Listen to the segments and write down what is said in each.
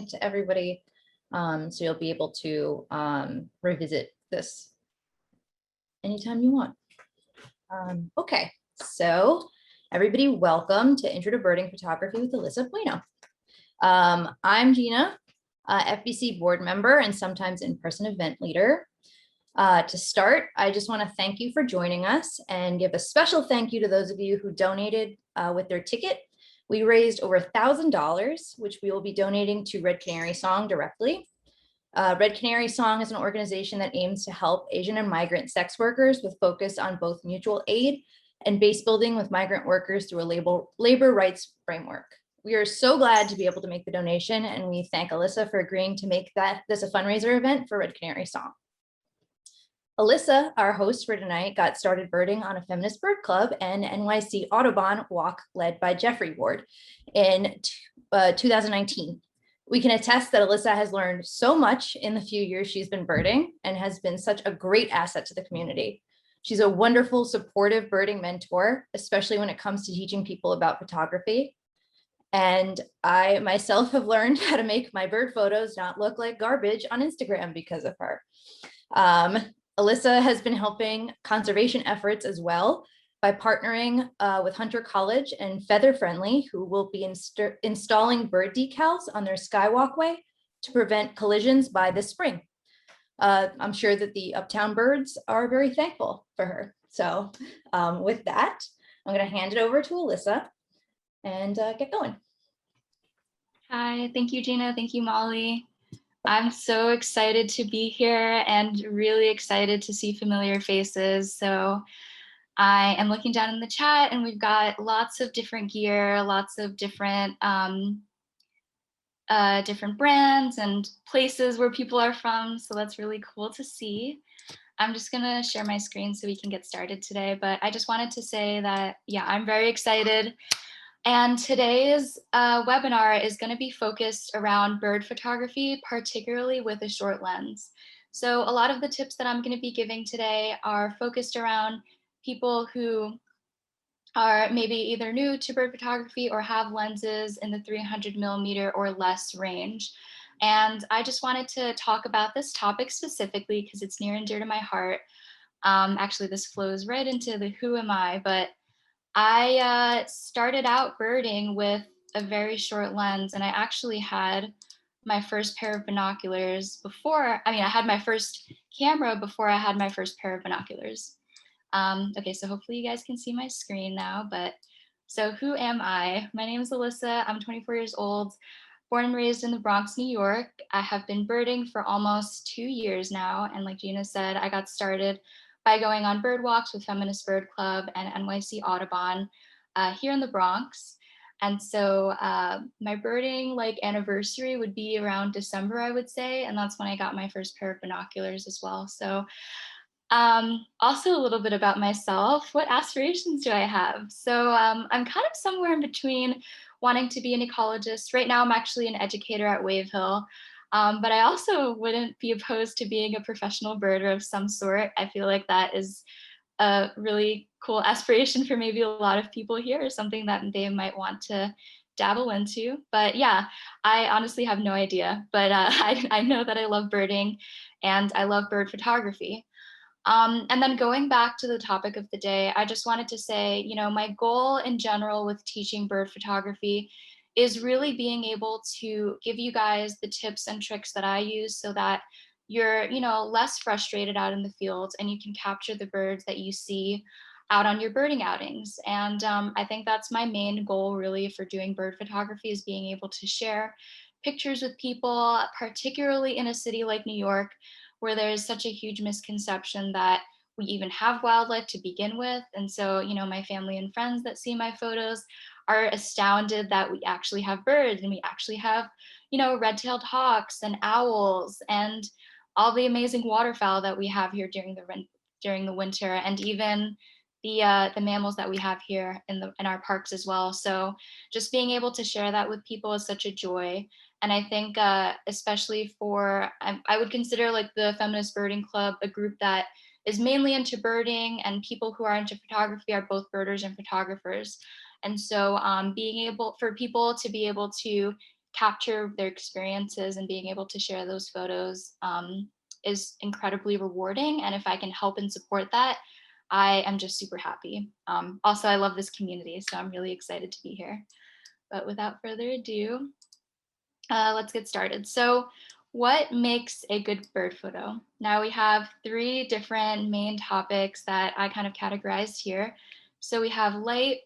to everybody. So you'll be able to revisit this anytime you want. Okay, so everybody, welcome to Intro to Birding Photography with Alyssa Bueno. I'm Gina, FBC board member and sometimes in-person event leader. To start, I just want to thank you for joining us and give a special thank you to those of you who donated with their ticket. We raised over $1,000, which we will be donating to Red Canary Song directly. Red Canary Song is an organization that aims to help Asian and migrant sex workers with focus on both mutual aid and base building with migrant workers through a labor rights framework. We are so glad to be able to make the donation, and we thank Alyssa for agreeing to make this a fundraiser event for Red Canary Song. Alyssa, our host for tonight, got started birding on a Feminist Bird Club and NYC Audubon walk led by Jeffrey Ward in 2019. We can attest that Alyssa has learned so much in the few years she's been birding and has been such a great asset to the community. She's a wonderful, supportive birding mentor, especially when it comes to teaching people about photography. And I myself have learned how to make my bird photos not look like garbage on Instagram because of her. Alyssa has been helping conservation efforts as well by partnering with Hunter College and Feather Friendly, who will be installing bird decals on their skywalkway to prevent collisions by this spring. I'm sure that the Uptown birds are very thankful for her. So with that, I'm going to hand it over to Alyssa and get going. Hi, thank you, Gina. Thank you, Molly. I'm so excited to be here and really excited to see familiar faces. So I am looking down in the chat and we've got lots of different gear, lots of different different brands and places where people are from. So that's really cool to see. I'm just gonna share my screen so we can get started today. But I just wanted to say that, yeah, I'm very excited. And today's webinar is going to be focused around bird photography, particularly with a short lens. So a lot of the tips that I'm going to be giving today are focused around people who are maybe either new to bird photography or have lenses in the 300mm or less range. And I just wanted to talk about this topic specifically because it's near and dear to my heart. Actually, this flows right into the who am I, but I started out birding with a very short lens, and I actually had my first pair of binoculars before, I had my first camera before I had my first pair of binoculars. Okay, so hopefully you guys can see my screen now, but so who am I? My name is Alyssa, I'm 24 years old, born and raised in the Bronx, New York. I have been birding for almost 2 years now, and like Gina said, I got started by going on bird walks with Feminist Bird Club and NYC Audubon here in the Bronx. And so my birding anniversary would be around December, I would say. And that's when I got my first pair of binoculars as well. So also a little bit about myself. What aspirations do I have? So I'm kind of somewhere in between wanting to be an ecologist. Right now, I'm actually an educator at Wave Hill. But I also wouldn't be opposed to being a professional birder of some sort. I feel like that is a really cool aspiration for maybe a lot of people here, or something that they might want to dabble into. But yeah, I honestly have no idea. But I know that I love birding and I love bird photography. And then going back to the topic of the day, I just wanted to say, my goal in general with teaching bird photography is really being able to give you guys the tips and tricks that I use so that you're, less frustrated out in the field and you can capture the birds that you see out on your birding outings. And I think that's my main goal really for doing bird photography, is being able to share pictures with people, particularly in a city like New York, where there's such a huge misconception that we even have wildlife to begin with. And so, my family and friends that see my photos are astounded that we actually have birds and we actually have, red-tailed hawks and owls and all the amazing waterfowl that we have here during the winter, and even the mammals that we have here in our parks as well. So just being able to share that with people is such a joy. And I think especially for, I would consider like the Feminist Birding Club a group that is mainly into birding, and people who are into photography are both birders and photographers. And so being able for people to be able to capture their experiences and being able to share those photos is incredibly rewarding. And if I can help and support that, I am just super happy. Also, I love this community, so I'm really excited to be here. But without further ado, let's get started. So what makes a good bird photo? Now we have 3 different main topics that I kind of categorized here. So we have light,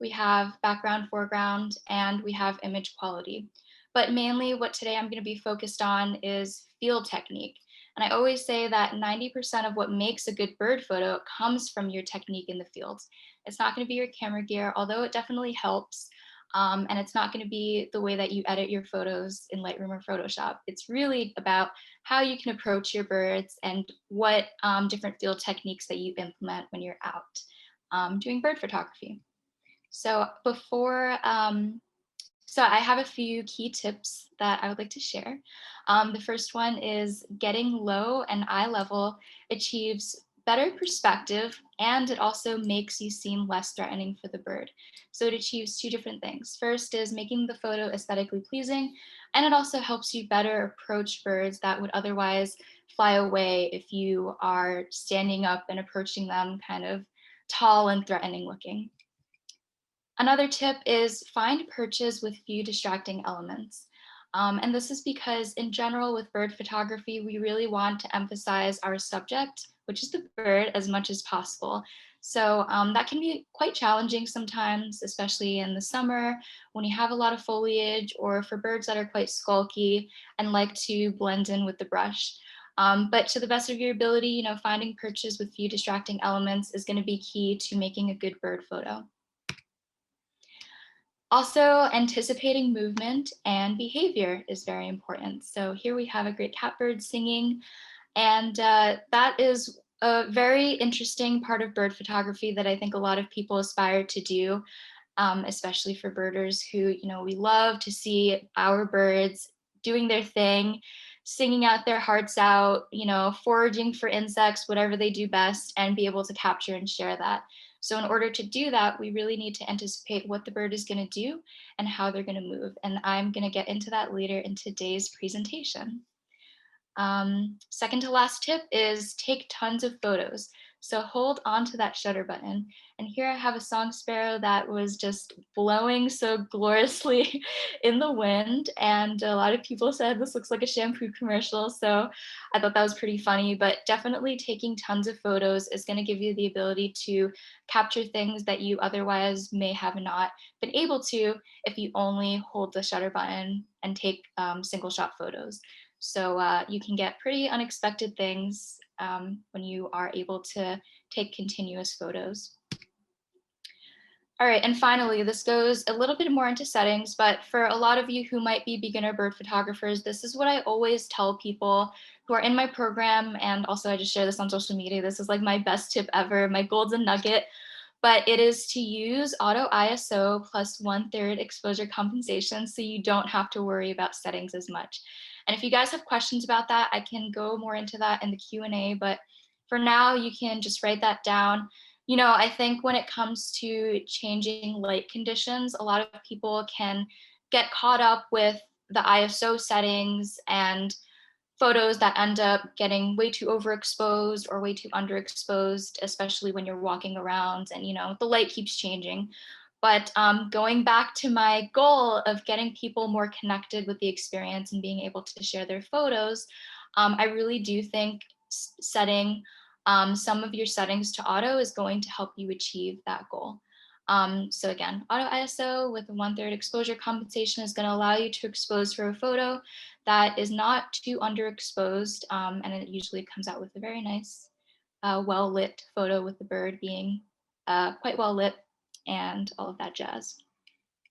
we have background, foreground, and we have image quality. But mainly what today I'm going to be focused on is field technique. And I always say that 90% of what makes a good bird photo comes from your technique in the field. It's not going to be your camera gear, although it definitely helps. And it's not going to be the way that you edit your photos in Lightroom or Photoshop. It's really about how you can approach your birds and what different field techniques that you implement when you're out doing bird photography. So so I have a few key tips that I would like to share. The first one is getting low and eye level achieves better perspective, and it also makes you seem less threatening for the bird. So it achieves 2 different things. First is making the photo aesthetically pleasing, and it also helps you better approach birds that would otherwise fly away if you are standing up and approaching them kind of tall and threatening looking. Another tip is find perches with few distracting elements. And this is because in general with bird photography, we really want to emphasize our subject, which is the bird, as much as possible. So that can be quite challenging sometimes, especially in the summer when you have a lot of foliage, or for birds that are quite skulky and like to blend in with the brush. But to the best of your ability, finding perches with few distracting elements is going to be key to making a good bird photo. Also, anticipating movement and behavior is very important. So here we have a great catbird singing, and that is a very interesting part of bird photography that I think a lot of people aspire to do, especially for birders who, we love to see our birds doing their thing, singing out their hearts out, foraging for insects, whatever they do best, and be able to capture and share that. So in order to do that, we really need to anticipate what the bird is going to do and how they're going to move. And I'm going to get into that later in today's presentation. Second to last tip is take tons of photos. So hold on to that shutter button. And here I have a song sparrow that was just blowing so gloriously in the wind. And a lot of people said this looks like a shampoo commercial. So I thought that was pretty funny, but definitely taking tons of photos is going to give you the ability to capture things that you otherwise may have not been able to if you only hold the shutter button and take single shot photos. So you can get pretty unexpected things when you are able to take continuous photos. All right, and finally, this goes a little bit more into settings, but for a lot of you who might be beginner bird photographers, this is what I always tell people who are in my program, and also I just share this on social media. This is like my best tip ever, my golden nugget, but it is to use auto ISO plus 1/3 exposure compensation so you don't have to worry about settings as much. And if you guys have questions about that, I can go more into that in the Q&A, but for now, you can just write that down. I think when it comes to changing light conditions, a lot of people can get caught up with the ISO settings and photos that end up getting way too overexposed or way too underexposed, especially when you're walking around and, the light keeps changing. But going back to my goal of getting people more connected with the experience and being able to share their photos, I really do think setting some of your settings to auto is going to help you achieve that goal. So again, auto ISO with a 1/3 exposure compensation is going to allow you to expose for a photo that is not too underexposed, and it usually comes out with a very nice, well-lit photo with the bird being quite well lit and all of that jazz.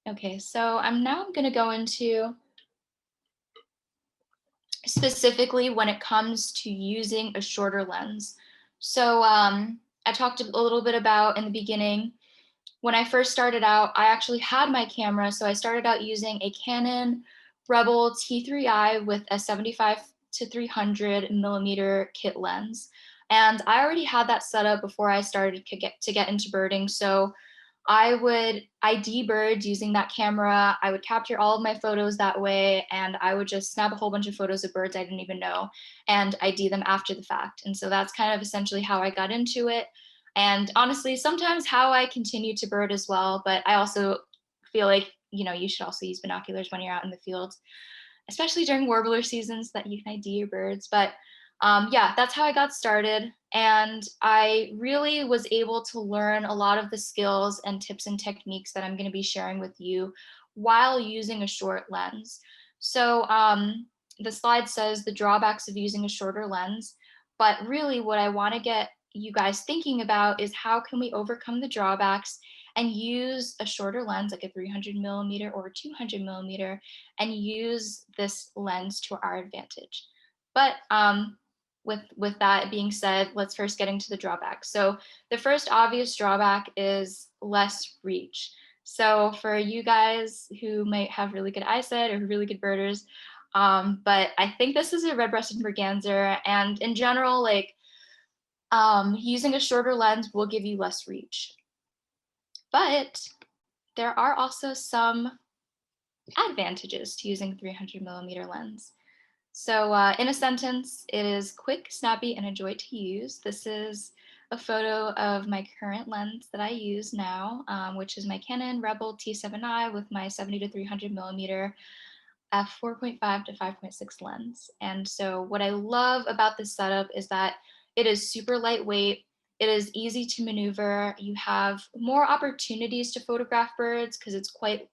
Okay, so I'm now going to go into specifically when it comes to using a shorter lens. So I talked a little bit about in the beginning, when I first started out, I actually had my camera. So I started out using a Canon Rebel T3i with a 75 to 300 millimeter kit lens. And I already had that set up before I started to get into birding. So I would ID birds using that camera. I would capture all of my photos that way, and I would just snap a whole bunch of photos of birds I didn't even know and ID them after the fact. And so that's kind of essentially how I got into it. And honestly, sometimes how I continue to bird as well, but I also feel like, you should also use binoculars when you're out in the field, especially during warbler seasons, that you can ID your birds. But yeah, that's how I got started. And I really was able to learn a lot of the skills and tips and techniques that I'm going to be sharing with you while using a short lens. So the slide says the drawbacks of using a shorter lens, but really what I want to get you guys thinking about is how can we overcome the drawbacks and use a shorter lens, like a 300mm or 200mm, and use this lens to our advantage. But with that being said, let's first get into the drawbacks. So the first obvious drawback is less reach. So for you guys who might have really good eyesight or really good birders, but I think this is a red-breasted merganser, and in general, like using a shorter lens will give you less reach. But there are also some advantages to using 300mm lens. So in a sentence, it is quick, snappy, and a joy to use. This is a photo of my current lens that I use now, which is my Canon Rebel T7i with my 70 to 300mm f4.5 to 5.6 lens. And so what I love about this setup is that it is super lightweight. It is easy to maneuver. You have more opportunities to photograph birds because it's quite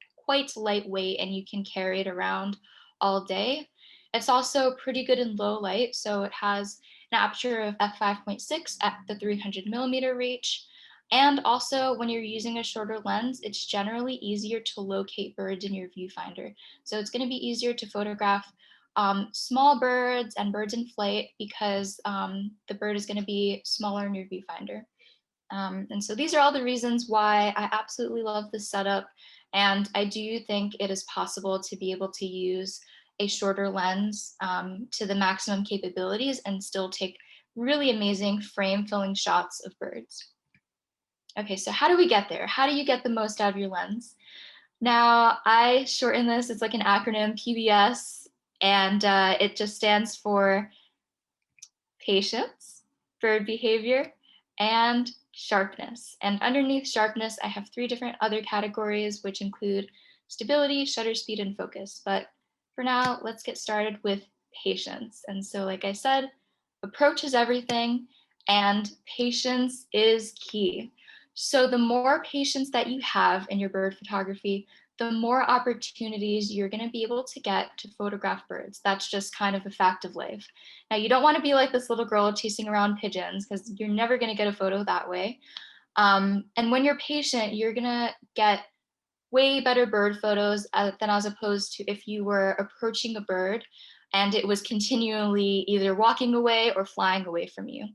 lightweight and you can carry it around all day. It's also pretty good in low light, so it has an aperture of f5.6 at the 300mm reach. And also, when you're using a shorter lens, it's generally easier to locate birds in your viewfinder. So it's going to be easier to photograph small birds and birds in flight because the bird is going to be smaller in your viewfinder. And so these are all the reasons why I absolutely love this setup. And I do think it is possible to be able to use a shorter lens to the maximum capabilities and still take really amazing frame filling shots of birds. Okay, so how do we get there? How do you get the most out of your lens? Now, I shorten this, it's like an acronym, PBS, and it just stands for patience, bird behavior, and sharpness. And underneath sharpness, I have 3 different other categories, which include stability, shutter speed, and focus. But for now, let's get started with patience. And so, like I said, approach is everything, and patience is key. So the more patience that you have in your bird photography, the more opportunities you're going to be able to get to photograph birds. That's just kind of a fact of life. Now, you don't want to be like this little girl chasing around pigeons because you're never going to get a photo that way. And when you're patient, you're going to get way better bird photos than as opposed to if you were approaching a bird and it was continually either walking away or flying away from you.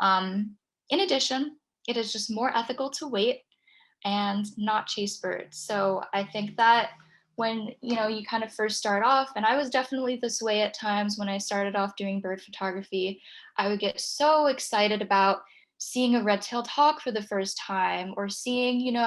In addition, it is just more ethical to wait and not chase birds. So I think that when you kind of first start off, and I was definitely this way at times when I started off doing bird photography, I would get so excited about seeing a red-tailed hawk for the first time or seeing, even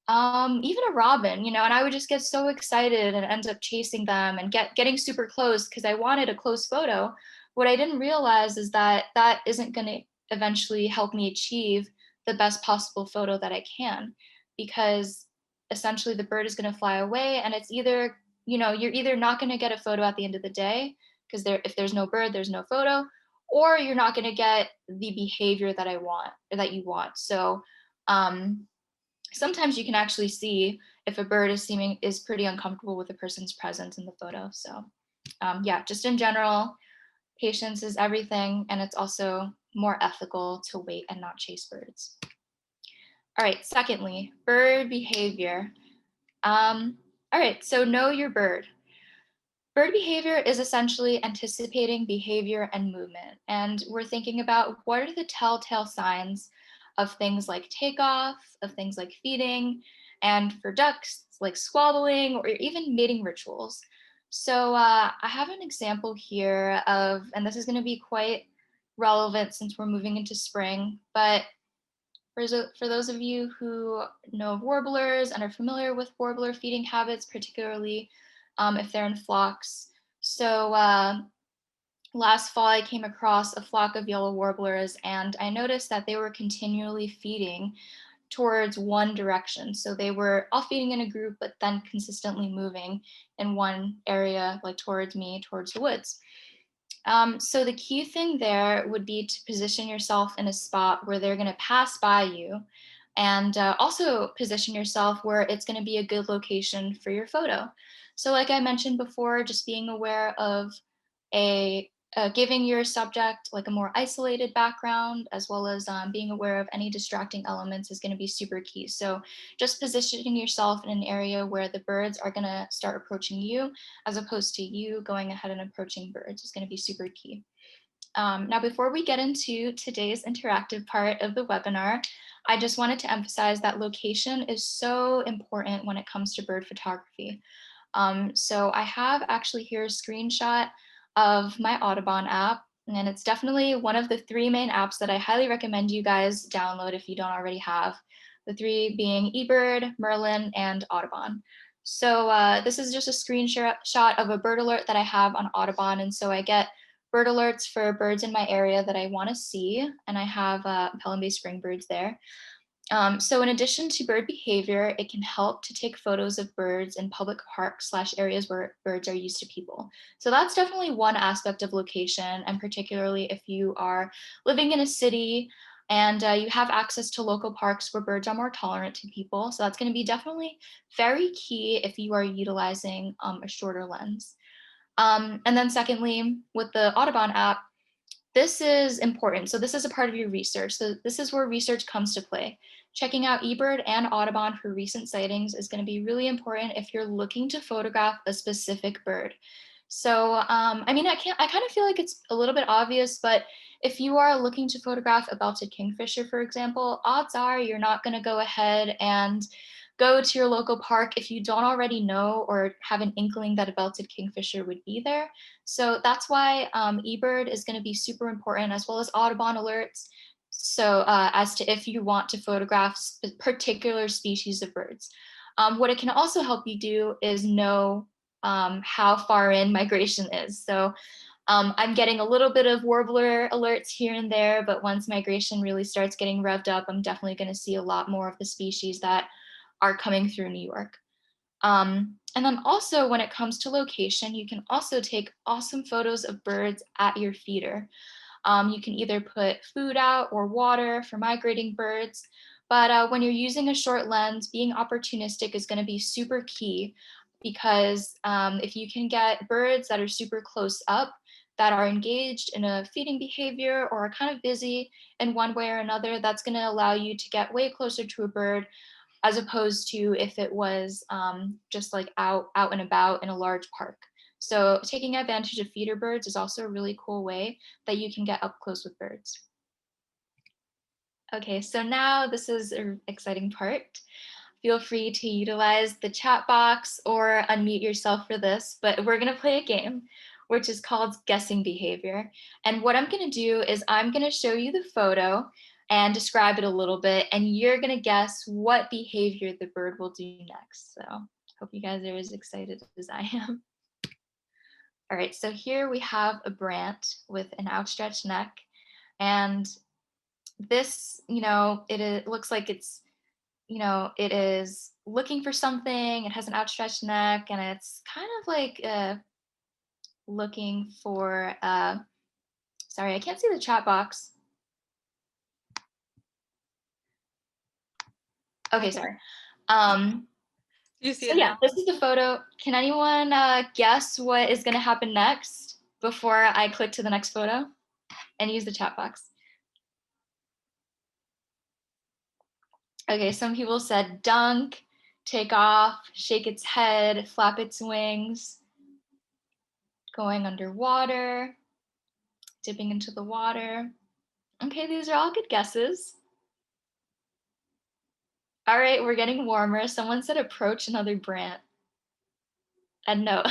a robin, and I would just get so excited and end up chasing them and getting super close because I wanted a close photo. What I didn't realize is that that isn't going to eventually help me achieve the best possible photo that I can, because essentially the bird is going to fly away and it's either, you're either not going to get a photo at the end of the day because if there's no bird, there's no photo, or you're not going to get the behavior that I want or that you want. So sometimes you can actually see if a bird is pretty uncomfortable with the person's presence in the photo. So yeah, just in general, patience is everything, and it's also more ethical to wait and not chase birds. All right, secondly, bird behavior. All right, so know your bird. Bird behavior is essentially anticipating behavior and movement. And we're thinking about what are the telltale signs of things like takeoff, of things like feeding, and for ducks, like squabbling or even mating rituals. So I have an example here of, and this is going to be quite relevant since we're moving into spring, but For those of you who know of warblers and are familiar with warbler feeding habits, particularly if they're in flocks. So last fall, I came across a flock of yellow warblers, and I noticed that they were continually feeding towards one direction. So they were all feeding in a group, but then consistently moving in one area, like towards me, towards the woods. So the key thing there would be to position yourself in a spot where they're going to pass by you, and also position yourself where it's going to be a good location for your photo. So like I mentioned before, just being aware of a giving your subject like a more isolated background, as well as being aware of any distracting elements is going to be super key. So just positioning yourself in an area where the birds are going to start approaching you, as opposed to you going ahead and approaching birds, is going to be super key. Now, before we get into today's interactive part of the webinar, I just wanted to emphasize that location is so important when it comes to bird photography. So I have actually here a screenshot of my Audubon app, and it's definitely one of the 3 main apps that I highly recommend you guys download if you don't already have. The 3 being eBird, Merlin, and Audubon. So this is just a screenshot of a bird alert that I have on Audubon, and so I get bird alerts for birds in my area that I want to see, and I have Pelham Bay springbirds there. So in addition to bird behavior, it can help to take photos of birds in public parks / areas where birds are used to people. So that's definitely one aspect of location, and particularly if you are living in a city and you have access to local parks where birds are more tolerant to people. So that's going to be definitely very key if you are utilizing a shorter lens. And then secondly, with the Audubon app, this is important. So this is a part of your research. So this is where research comes to play. Checking out eBird and Audubon for recent sightings is going to be really important if you're looking to photograph a specific bird. So, I mean, I kind of feel like it's a little bit obvious, but if you are looking to photograph a belted kingfisher, for example, odds are you're not going to go ahead and go to your local park if you don't already know or have an inkling that a belted kingfisher would be there. So that's why eBird is going to be super important, as well as Audubon alerts. So as to if you want to photograph particular species of birds. What it can also help you do is know how far in migration is. So I'm getting a little bit of warbler alerts here and there, but once migration really starts getting revved up, I'm definitely going to see a lot more of the species that are coming through New York. And then also when it comes to location, you can also take awesome photos of birds at your feeder. You can either put food out or water for migrating birds, but when you're using a short lens, being opportunistic is going to be super key, because if you can get birds that are super close up, that are engaged in a feeding behavior or are kind of busy in one way or another, that's going to allow you to get way closer to a bird, as opposed to if it was just like out and about in a large park. So taking advantage of feeder birds is also a really cool way that you can get up close with birds. Okay, so now this is an exciting part. Feel free to utilize the chat box or unmute yourself for this, but we're gonna play a game which is called guessing behavior. And what I'm gonna do is I'm gonna show you the photo and describe it a little bit, and you're gonna guess what behavior the bird will do next. So hope you guys are as excited as I am. All right, so here we have a brant with an outstretched neck, and this, it looks like it's, it is looking for something. It has an outstretched neck, and it's kind of like looking for, sorry, I can't see the chat box. Okay, sorry. You see So it yeah, now? this is the photo. Can anyone guess what is going to happen next before I click to the next photo and use the chat box? Okay, some people said dunk, take off, shake its head, flap its wings, going underwater, dipping into the water. Okay, these are all good guesses. All right, we're getting warmer. Someone said approach another brant. And no,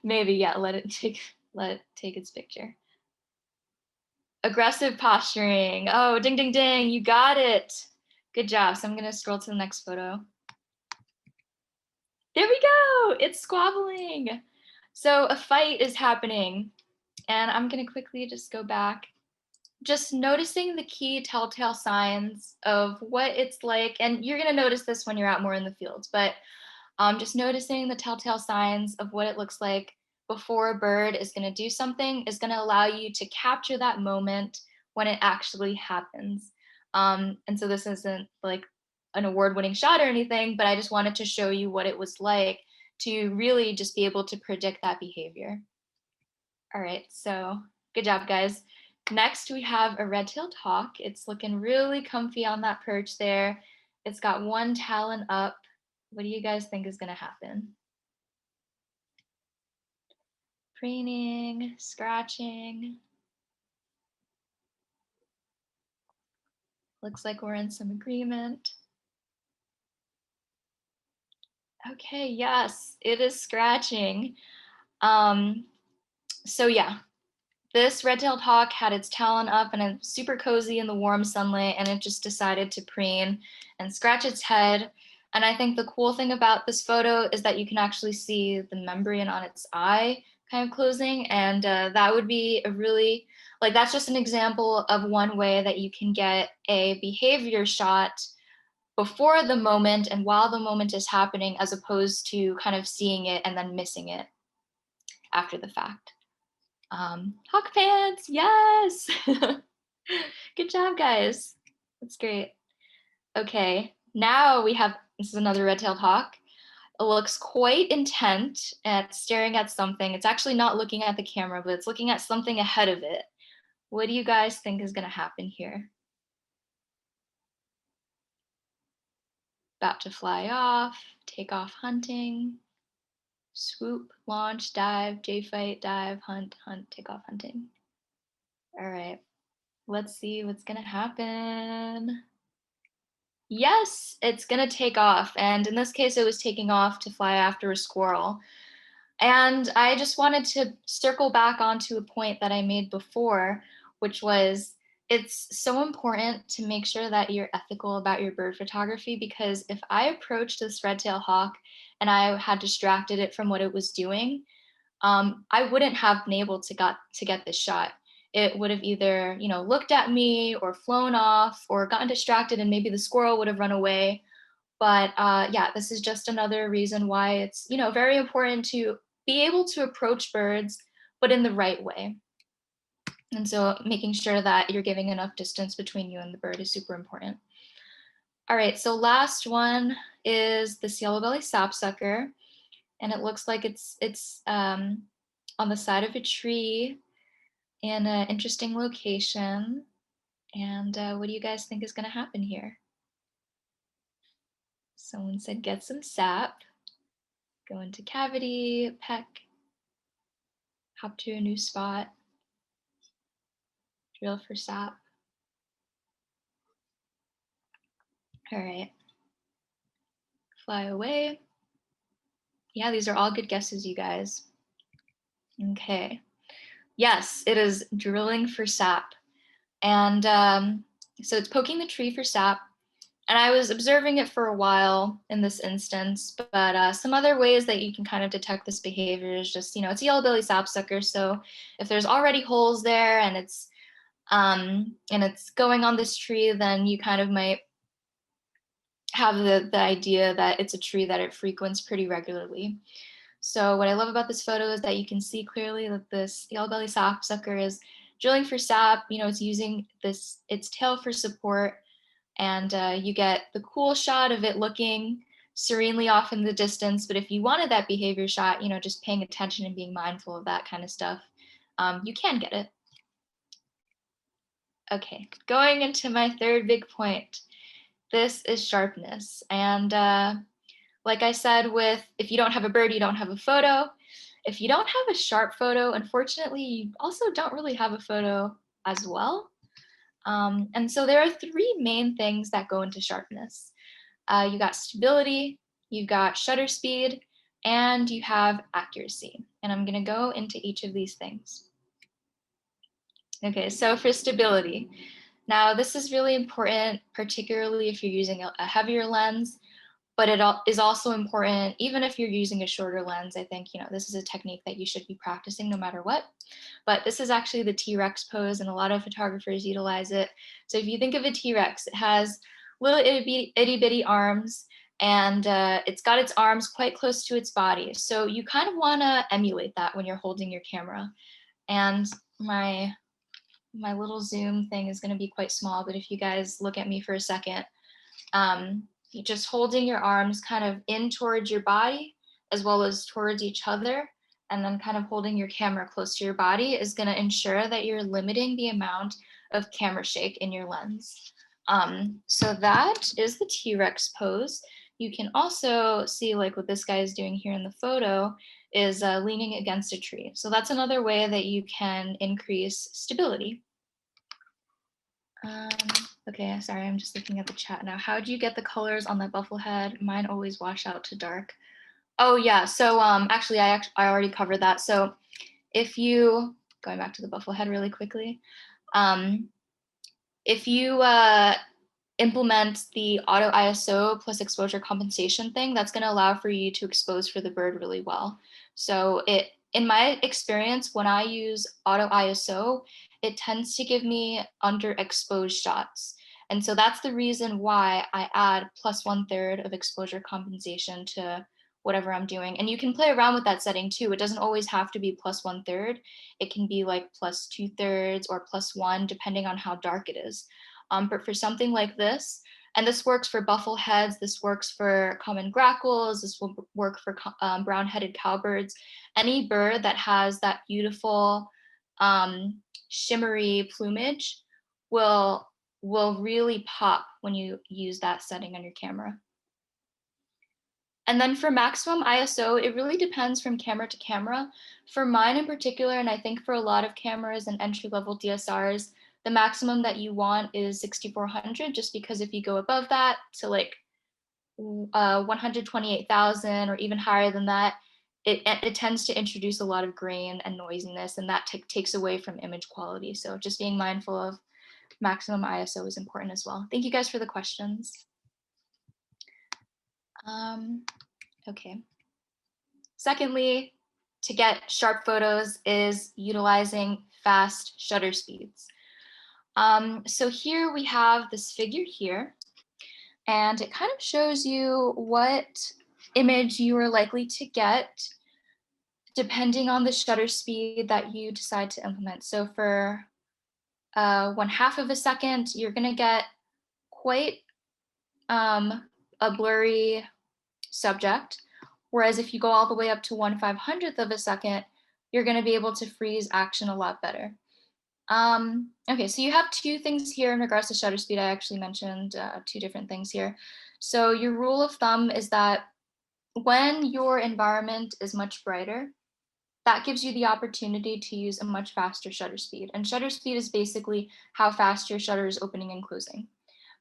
maybe, yeah, let it take its picture. Aggressive posturing. Oh, ding, ding, ding, you got it. Good job. So I'm gonna scroll to the next photo. There we go, it's squabbling. So a fight is happening, and I'm gonna quickly just go back. Just noticing the key telltale signs of what it's like, and you're gonna notice this when you're out more in the fields, but just noticing the telltale signs of what it looks like before a bird is gonna do something is gonna allow you to capture that moment when it actually happens. And so this isn't like an award-winning shot or anything, but I just wanted to show you what it was like to really just be able to predict that behavior. All right, so good job, guys. Next, we have a red-tailed hawk. It's looking really comfy on that perch there. It's got one talon up. What do you guys think is gonna happen? Preening, scratching. Looks like we're in some agreement. Okay, yes, it is scratching. So yeah, this red-tailed hawk had its talon up and it's super cozy in the warm sunlight, and it just decided to preen and scratch its head. And I think the cool thing about this photo is that you can actually see the membrane on its eye kind of closing, and that would be a really, like, that's just an example of one way that you can get a behavior shot before the moment and while the moment is happening, as opposed to kind of seeing it and then missing it after the fact. Hawk pants, yes! Good job, guys. That's great. Okay, now we have, this is another red-tailed hawk. It looks quite intent at staring at something. It's actually not looking at the camera, but it's looking at something ahead of it. What do you guys think is gonna happen here? About to fly off, take off hunting, swoop, launch, dive, J-fight, dive, hunt, hunt, take off hunting. All right, let's see what's gonna happen. Yes, it's gonna take off. And in this case, it was taking off to fly after a squirrel. And I just wanted to circle back onto a point that I made before, which was it's so important to make sure that you're ethical about your bird photography, because if I approached this red-tailed hawk and I had distracted it from what it was doing, I wouldn't have been able to get this shot. It would have either, you know, looked at me or flown off or gotten distracted, and maybe the squirrel would have run away. But yeah, this is just another reason why it's, you know, very important to be able to approach birds, but in the right way. And so making sure that you're giving enough distance between you and the bird is super important. All right, so last one is this yellow-bellied sapsucker. And it looks like it's on the side of a tree in an interesting location. And what do you guys think is gonna happen here? Someone said get some sap, go into cavity, peck, hop to a new spot, drill for sap. All right, fly away. Yeah, these are all good guesses, you guys. Okay, yes, it is drilling for sap. And so it's poking the tree for sap. And I was observing it for a while in this instance, but some other ways that you can kind of detect this behavior is just, you know, it's a yellow-bellied sapsucker. So if there's already holes there and it's going on this tree, then you kind of might have the idea that it's a tree that it frequents pretty regularly. So what I love about this photo is that you can see clearly that this yellow-bellied sapsucker is drilling for sap. You know, it's using its tail for support. And you get the cool shot of it looking serenely off in the distance. But if you wanted that behavior shot, you know, just paying attention and being mindful of that kind of stuff, you can get it. Okay, going into my third big point. This is sharpness. And like I said, if you don't have a bird, you don't have a photo. If you don't have a sharp photo, unfortunately, you also don't really have a photo as well. And so there are three main things that go into sharpness. You got stability, you've got shutter speed, and you have accuracy. And I'm gonna go into each of these things. Okay, so for stability. Now this is really important, particularly if you're using a heavier lens, but it is also important even if you're using a shorter lens. I think, this is a technique that you should be practicing no matter what. But this is actually the T-Rex pose, and a lot of photographers utilize it. So if you think of a T-Rex, it has little itty bitty arms, and it's got its arms quite close to its body. So you kind of want to emulate that when you're holding your camera. And my little zoom thing is going to be quite small, but if you guys look at me for a second, you're just holding your arms kind of in towards your body as well as towards each other, and then kind of holding your camera close to your body is going to ensure that you're limiting the amount of camera shake in your lens. So that is the T-Rex pose. You can also see, like what this guy is doing here in the photo, is leaning against a tree. So that's another way that you can increase stability. Okay, sorry, I'm just looking at the chat now. How do you get the colors on that buffalo head? Mine always wash out to dark. Oh yeah, so actually I already covered that. So if you, going back to the buffalo head really quickly, if you implement the auto ISO plus exposure compensation thing, that's going to allow for you to expose for the bird really well. So in my experience, when I use auto ISO, it tends to give me underexposed shots. And so that's the reason why I add plus 1/3 of exposure compensation to whatever I'm doing. And you can play around with that setting too. It doesn't always have to be plus 1/3. It can be like plus 2/3 or plus 1, depending on how dark it is. But for something like this, and this works for buffalo heads, this works for common grackles, this will work for brown-headed cowbirds, any bird that has that beautiful shimmery plumage will really pop when you use that setting on your camera. And then for maximum ISO, it really depends from camera to camera. For mine in particular, and I think for a lot of cameras and entry-level DSRs, the maximum that you want is 6400, just because if you go above that to like 128,000 or even higher than that, it tends to introduce a lot of grain and noisiness, and that takes away from image quality. So just being mindful of maximum ISO is important as well. Thank you guys for the questions. Okay. Secondly, to get sharp photos is utilizing fast shutter speeds. So here we have this figure here, and it kind of shows you what image you are likely to get depending on the shutter speed that you decide to implement. So for 1/2 of a second, you're going to get quite a blurry subject. Whereas if you go all the way up to 1/500th of a second, you're going to be able to freeze action a lot better. Okay, so you have two things here in regards to shutter speed. I actually mentioned two different things here. So your rule of thumb is that when your environment is much brighter, that gives you the opportunity to use a much faster shutter speed. And shutter speed is basically how fast your shutter is opening and closing.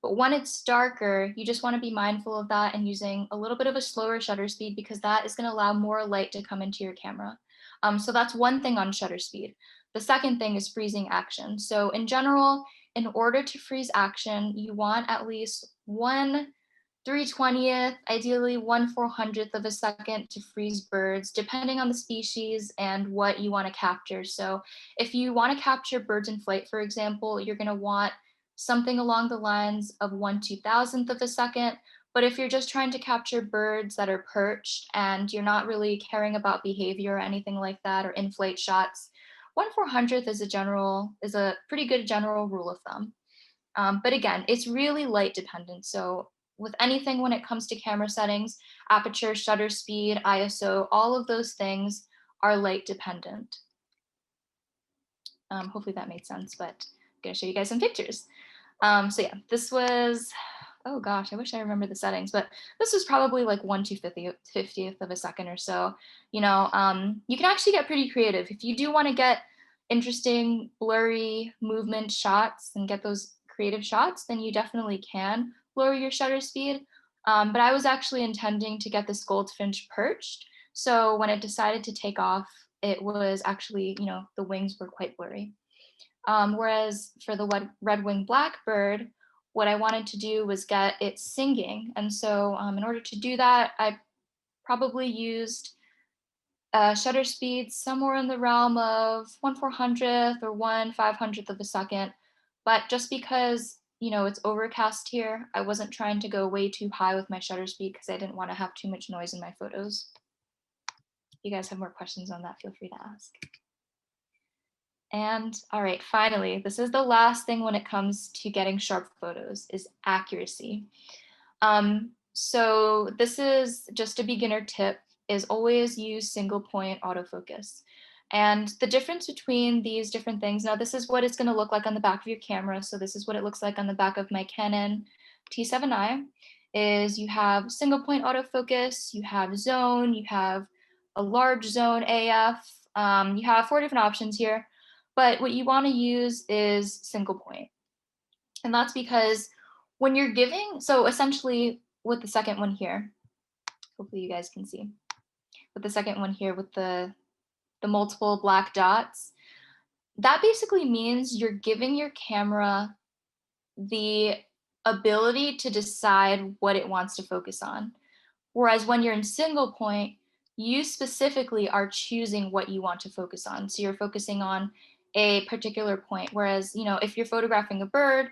But when it's darker, you just want to be mindful of that and using a little bit of a slower shutter speed, because that is going to allow more light to come into your camera. So that's one thing on shutter speed. The second thing is freezing action. So in general, in order to freeze action, you want at least 1/320th, ideally 1/400th of a second to freeze birds, depending on the species and what you want to capture. So if you want to capture birds in flight, for example, you're going to want something along the lines of 1/2000th of a second. But if you're just trying to capture birds that are perched and you're not really caring about behavior or anything like that, or in-flight shots, 1/400th is a pretty good general rule of thumb. But again, it's really light dependent. So with anything when it comes to camera settings, aperture, shutter speed, ISO, all of those things are light dependent. Hopefully that made sense, but I'm gonna show you guys some pictures. So yeah, this was, oh gosh, I wish I remember the settings, but this was probably like 1/250th of a second or so. You can actually get pretty creative. If you do want to get interesting, blurry movement shots and get those creative shots, then you definitely can lower your shutter speed. But I was actually intending to get this goldfinch perched. So when it decided to take off, it was actually, the wings were quite blurry. Whereas for the red-winged blackbird, what I wanted to do was get it singing. And so in order to do that, I probably used shutter speed somewhere in the realm of 1/400th or 1/500th of a second. But just because, you know, it's overcast here, I wasn't trying to go way too high with my shutter speed because I didn't want to have too much noise in my photos. If you guys have more questions on that, feel free to ask. And all right, finally, this is the last thing when it comes to getting sharp photos is accuracy. So this is just a beginner tip, is always use single point autofocus. And the difference between these different things, now this is what it's going to look like on the back of your camera. So this is what it looks like on the back of my Canon T7i, is you have single point autofocus, you have zone, you have a large zone AF, you have 4 different options here. But what you want to use is single point. And that's because when you're giving, so essentially with the second one here, hopefully you guys can see, with the second one here with the multiple black dots, that basically means you're giving your camera the ability to decide what it wants to focus on. Whereas when you're in single point, you specifically are choosing what you want to focus on. So you're focusing on a particular point. Whereas, you know, if you're photographing a bird,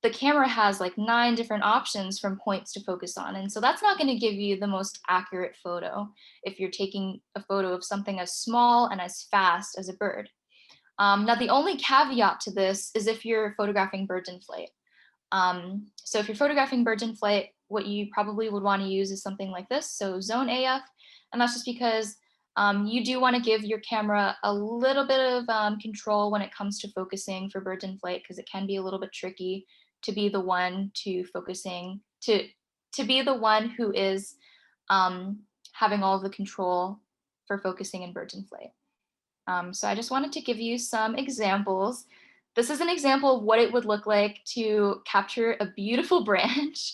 the camera has like 9 different options from points to focus on. And so that's not going to give you the most accurate photo if you're taking a photo of something as small and as fast as a bird. Now, the only caveat to this is if you're photographing birds in flight. So if you're photographing birds in flight, what you probably would want to use is something like this, so zone AF. And that's just because you do want to give your camera a little bit of control when it comes to focusing for birds in flight, because it can be a little bit tricky to be the one to focusing, to be the one who is having all of the control for focusing in birds in flight. So I just wanted to give you some examples. This is an example of what it would look like to capture a beautiful branch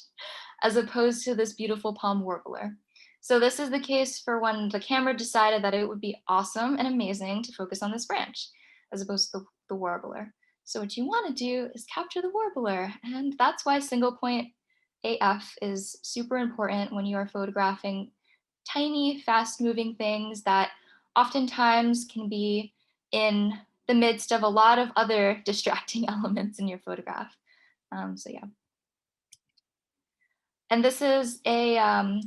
as opposed to this beautiful palm warbler. So this is the case for when the camera decided that it would be awesome and amazing to focus on this branch as opposed to the warbler. So what you want to do is capture the warbler, and that's why single point AF is super important when you are photographing tiny, fast-moving things that oftentimes can be in the midst of a lot of other distracting elements in your photograph. So yeah. And this is a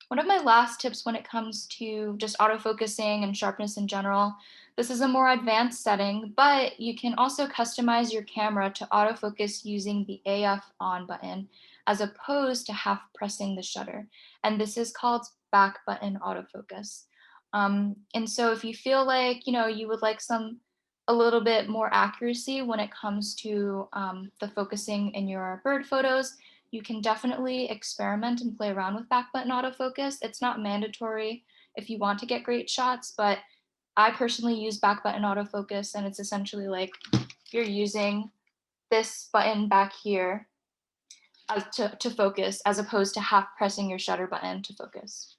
one of my last tips when it comes to just autofocusing and sharpness in general. This is a more advanced setting, but you can also customize your camera to autofocus using the AF on button as opposed to half pressing the shutter. And this is called back button autofocus. And so if you feel like, you know, you would like a little bit more accuracy when it comes to the focusing in your bird photos, you can definitely experiment and play around with back button autofocus. It's not mandatory if you want to get great shots, but I personally use back button autofocus, and it's essentially like you're using this button back here to focus as opposed to half pressing your shutter button to focus.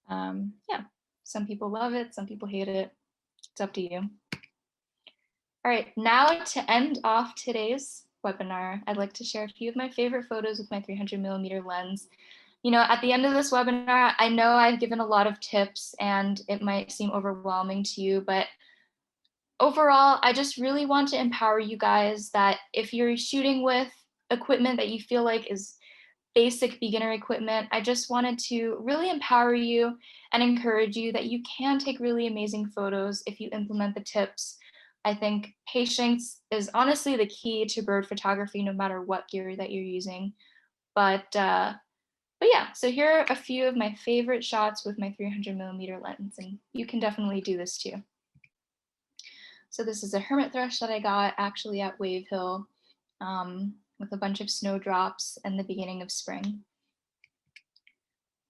Yeah, some people love it, some people hate it. It's up to you. All right, now to end off today's webinar, I'd like to share a few of my favorite photos with my 300mm lens. You know, at the end of this webinar, I know I've given a lot of tips and it might seem overwhelming to you, but overall, I just really want to empower you guys that if you're shooting with equipment that you feel like is basic beginner equipment, I just wanted to really empower you and encourage you that you can take really amazing photos if you implement the tips. I think patience is honestly the key to bird photography, no matter what gear that you're using. But yeah, so here are a few of my favorite shots with my 300mm lens, and you can definitely do this too. So this is a hermit thrush that I got actually at Wave Hill with a bunch of snowdrops and the beginning of spring.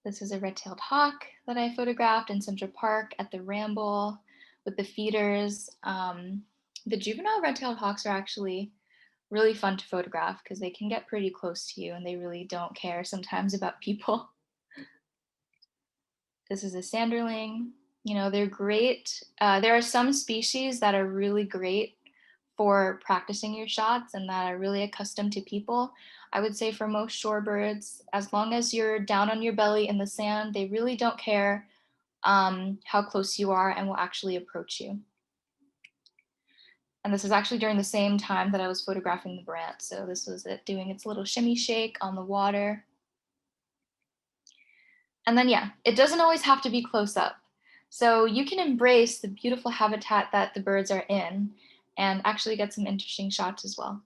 This is a red-tailed hawk that I photographed in Central Park at the Ramble with the feeders. The juvenile red-tailed hawks are actually really fun to photograph because they can get pretty close to you and they really don't care sometimes about people. This is a sanderling You know, they're great. There are some species that are really great for practicing your shots and that are really accustomed to people. I would say for most shorebirds, as long as you're down on your belly in the sand, they really don't care how close you are and will actually approach you. And this is actually during the same time that I was photographing the brant. So this was it doing its little shimmy shake on the water. And then, yeah, it doesn't always have to be close up. So you can embrace the beautiful habitat that the birds are in and actually get some interesting shots as well.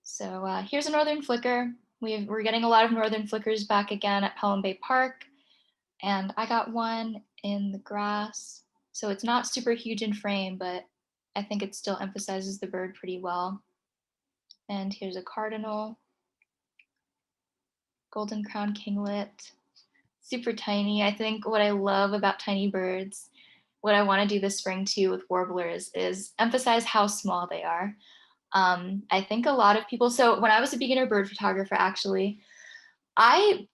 So here's a northern flicker. We're getting a lot of northern flickers back again at Pelham Bay Park. And I got one in the grass. So it's not super huge in frame, but I think it still emphasizes the bird pretty well. And here's a cardinal, golden crown kinglet, super tiny. I think what I love about tiny birds, what I want to do this spring too with warblers, is emphasize how small they are. I think a lot of people, so when I was a beginner bird photographer, actually,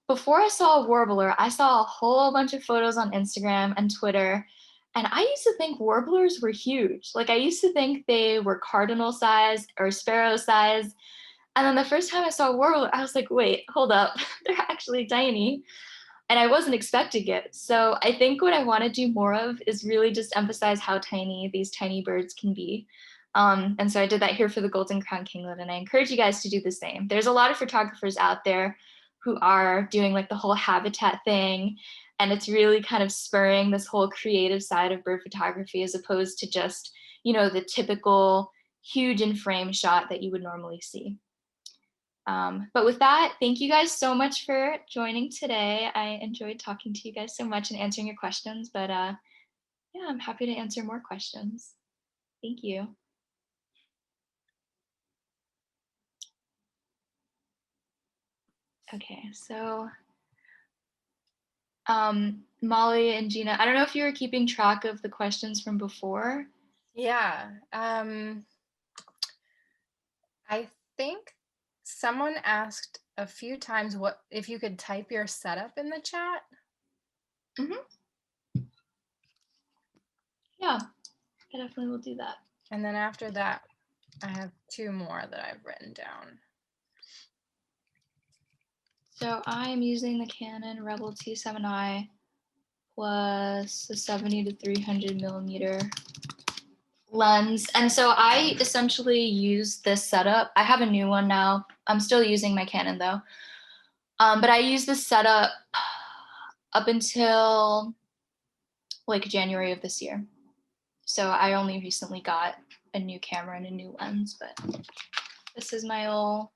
before I saw a warbler, I saw a whole bunch of photos on Instagram and Twitter, and I used to think warblers were huge. Like I used to think they were cardinal size or sparrow size. And then the first time I saw a warbler, I was like, wait, hold up, they're actually tiny. And I wasn't expecting it. So I think what I want to do more of is really just emphasize how tiny these tiny birds can be. And so I did that here for the golden crown kinglet, and I encourage you guys to do the same. There's a lot of photographers out there who are doing like the whole habitat thing, and it's really kind of spurring this whole creative side of bird photography as opposed to just, you know, the typical huge in frame shot that you would normally see. But with that, thank you guys so much for joining today. I enjoyed talking to you guys so much and answering your questions, but yeah, I'm happy to answer more questions. Thank you. Okay, so Molly and Gina, I don't know if you were keeping track of the questions from before. Yeah. I think someone asked a few times what if you could type your setup in the chat. Yeah, I definitely will do that. And then after that, I have two more that I've written down. So I'm using the Canon Rebel T7i plus the 70 to 300 millimeter lens. And so I essentially use this setup. I have a new one now. I'm still using my Canon though. But I use this setup up until like January of this year. So I only recently got a new camera and a new lens, but this is my old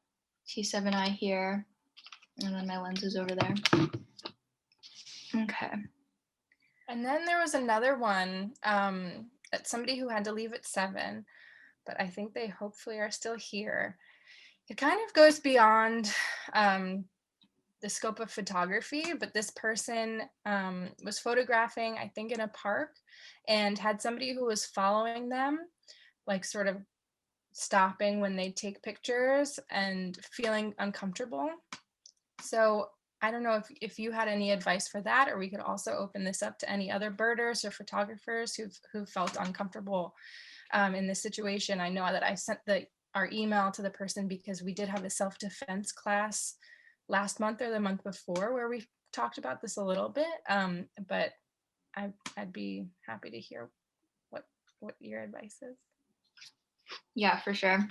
T7i here. And then my lens is over there. Okay. And then there was another one that somebody who had to leave at 7, but I think they hopefully are still here. It kind of goes beyond the scope of photography, but this person was photographing, I think, in a park and had somebody who was following them, like sort of stopping when they take pictures and feeling uncomfortable. So I don't know if you had any advice for that, or we could also open this up to any other birders or photographers who felt uncomfortable in this situation. I know that I sent our email to the person because we did have a self-defense class last month or the month before where we talked about this a little bit, but I'd be happy to hear what your advice is. Yeah, for sure.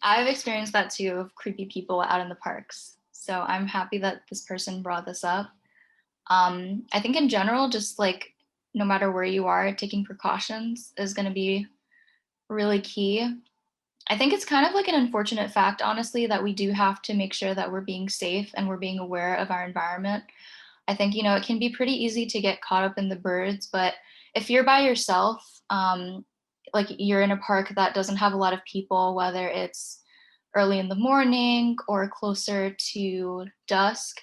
I've experienced that too, of creepy people out in the parks. So I'm happy that this person brought this up. I think in general, just like no matter where you are, taking precautions is going to be really key. I think it's kind of like an unfortunate fact, honestly, that we do have to make sure that we're being safe and we're being aware of our environment. I think, you know, it can be pretty easy to get caught up in the birds, but if you're by yourself, like you're in a park that doesn't have a lot of people, whether it's early in the morning or closer to dusk,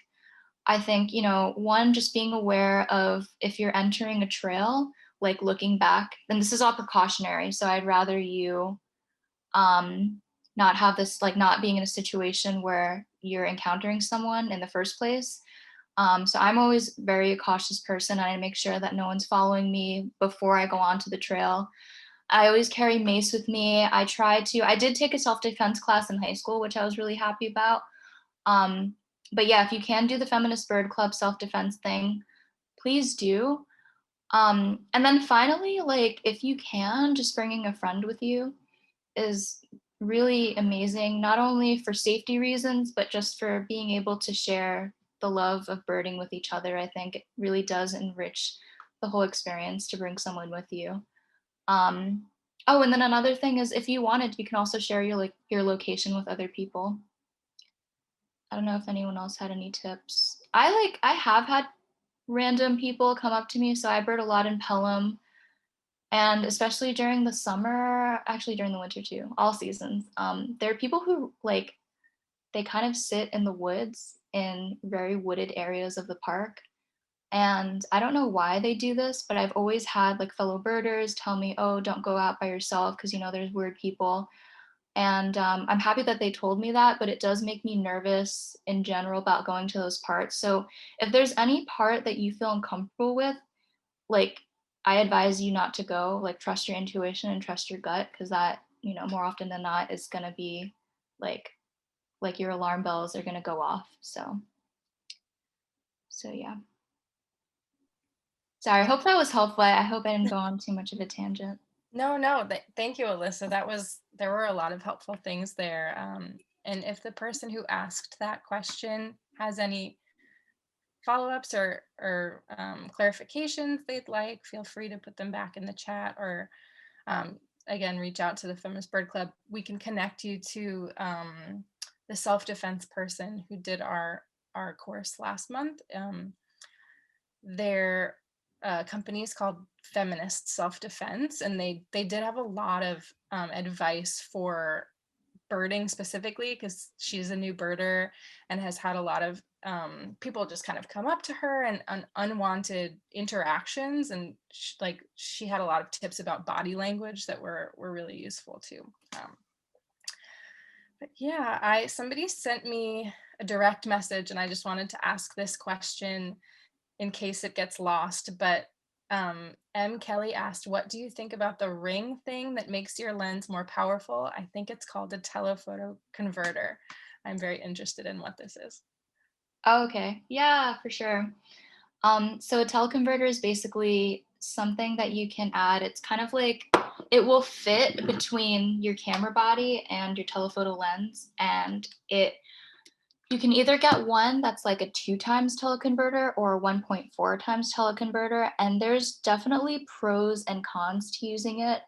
I think, you know, one, just being aware of if you're entering a trail, like looking back, and this is all precautionary. So I'd rather you not have this, like not being in a situation where you're encountering someone in the first place. So I'm always very cautious person. I make sure that no one's following me before I go onto the trail. I always carry mace with me. I did take a self-defense class in high school, which I was really happy about. Um, but yeah, if you can do the Feminist Bird Club self-defense thing, please do. And then finally, like if you can, just bringing a friend with you is really amazing, not only for safety reasons, but just for being able to share the love of birding with each other. I think it really does enrich the whole experience to bring someone with you. Oh, and then another thing is if you wanted, you can also share your location with other people. I don't know if anyone else had any tips. I have had random people come up to me. So I bird a lot in Pelham, and especially during the summer, actually during the winter too, all seasons. There are people who like, they kind of sit in the woods in very wooded areas of the park. And I don't know why they do this, but I've always had like fellow birders tell me, oh, don't go out by yourself because, you know, there's weird people. And I'm happy that they told me that, but it does make me nervous in general about going to those parts. So if there's any part that you feel uncomfortable with, like I advise you not to go, like trust your intuition and trust your gut, because that, you know, more often than not is going to be like your alarm bells are going to go off. So yeah. Sorry, I hope that was helpful. I hope I didn't go on too much of a tangent. No, thank you, Alyssa. There were a lot of helpful things there. And if the person who asked that question has any follow-ups or clarifications they'd like, feel free to put them back in the chat, or again, reach out to the Feminist Bird Club. We can connect you to the self-defense person who did our course last month. Their company is called Feminist Self-Defense, and they did have a lot of advice for birding specifically, because she's a new birder and has had a lot of people just kind of come up to her and unwanted interactions, and she had a lot of tips about body language that were really useful too. But yeah, somebody sent me a direct message, and I just wanted to ask this question in case it gets lost. But M. Kelly asked, what do you think about the ring thing that makes your lens more powerful? I think it's called a telephoto converter. I'm very interested in what this is. Oh, okay. Yeah, for sure. So a teleconverter is basically something that you can add. It's kind of like, it will fit between your camera body and your telephoto lens. And you can either get one that's like a 2 times teleconverter or a 1.4 times teleconverter. And there's definitely pros and cons to using it.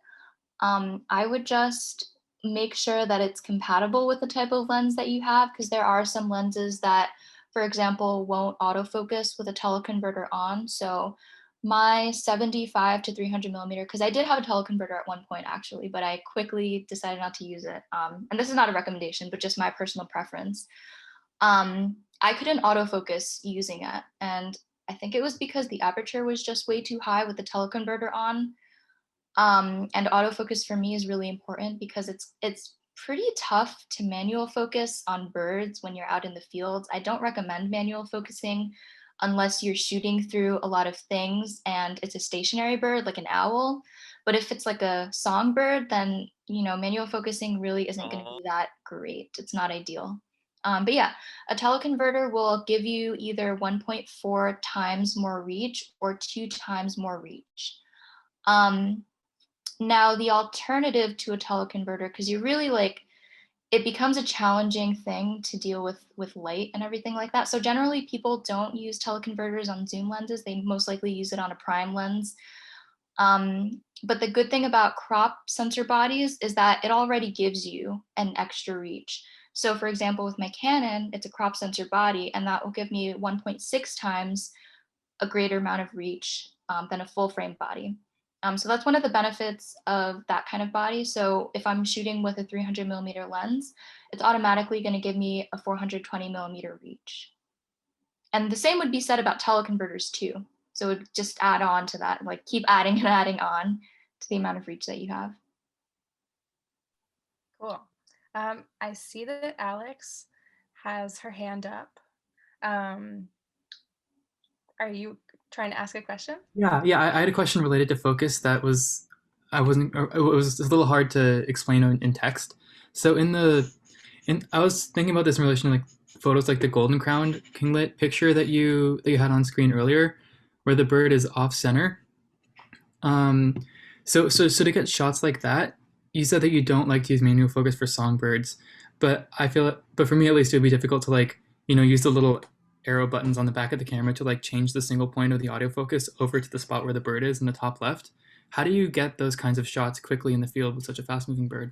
I would just make sure that it's compatible with the type of lens that you have, because there are some lenses that, for example, won't autofocus with a teleconverter on. So my 75 to 300 millimeter, because I did have a teleconverter at one point actually, but I quickly decided not to use it. And this is not a recommendation, but just my personal preference. I couldn't autofocus using it. And I think it was because the aperture was just way too high with the teleconverter on. And autofocus for me is really important because it's pretty tough to manual focus on birds when you're out in the fields. I don't recommend manual focusing unless you're shooting through a lot of things and it's a stationary bird like an owl. But if it's like a songbird, then you know manual focusing really isn't going to be that great. It's not ideal. But yeah, a teleconverter will give you either 1.4 times more reach or 2 times more reach. Now the alternative to a teleconverter, because you really like, it becomes a challenging thing to deal with light and everything like that. So generally people don't use teleconverters on zoom lenses. They most likely use it on a prime lens. But the good thing about crop sensor bodies is that it already gives you an extra reach. So for example, with my Canon, it's a crop sensor body, and that will give me 1.6 times a greater amount of reach than a full frame body. So that's one of the benefits of that kind of body. So if I'm shooting with a 300 millimeter lens, it's automatically going to give me a 420 millimeter reach. And the same would be said about teleconverters too. So it would just add on to that, like keep adding and adding on to the amount of reach that you have. Cool. I see that Alex has her hand up. Um, Are you trying to ask a question? Yeah, I had a question related to focus that was I wasn't or it was a little hard to explain in text. So I was thinking about this in relation to like photos like the golden crowned kinglet picture that you had on screen earlier, where the bird is off center. Um, so to get shots like that, you said that you don't like to use manual focus for songbirds, but for me at least, it would be difficult to like use the little arrow buttons on the back of the camera to like change the single point of the autofocus over to the spot where the bird is in the top left. How do you get those kinds of shots quickly in the field with such a fast moving bird?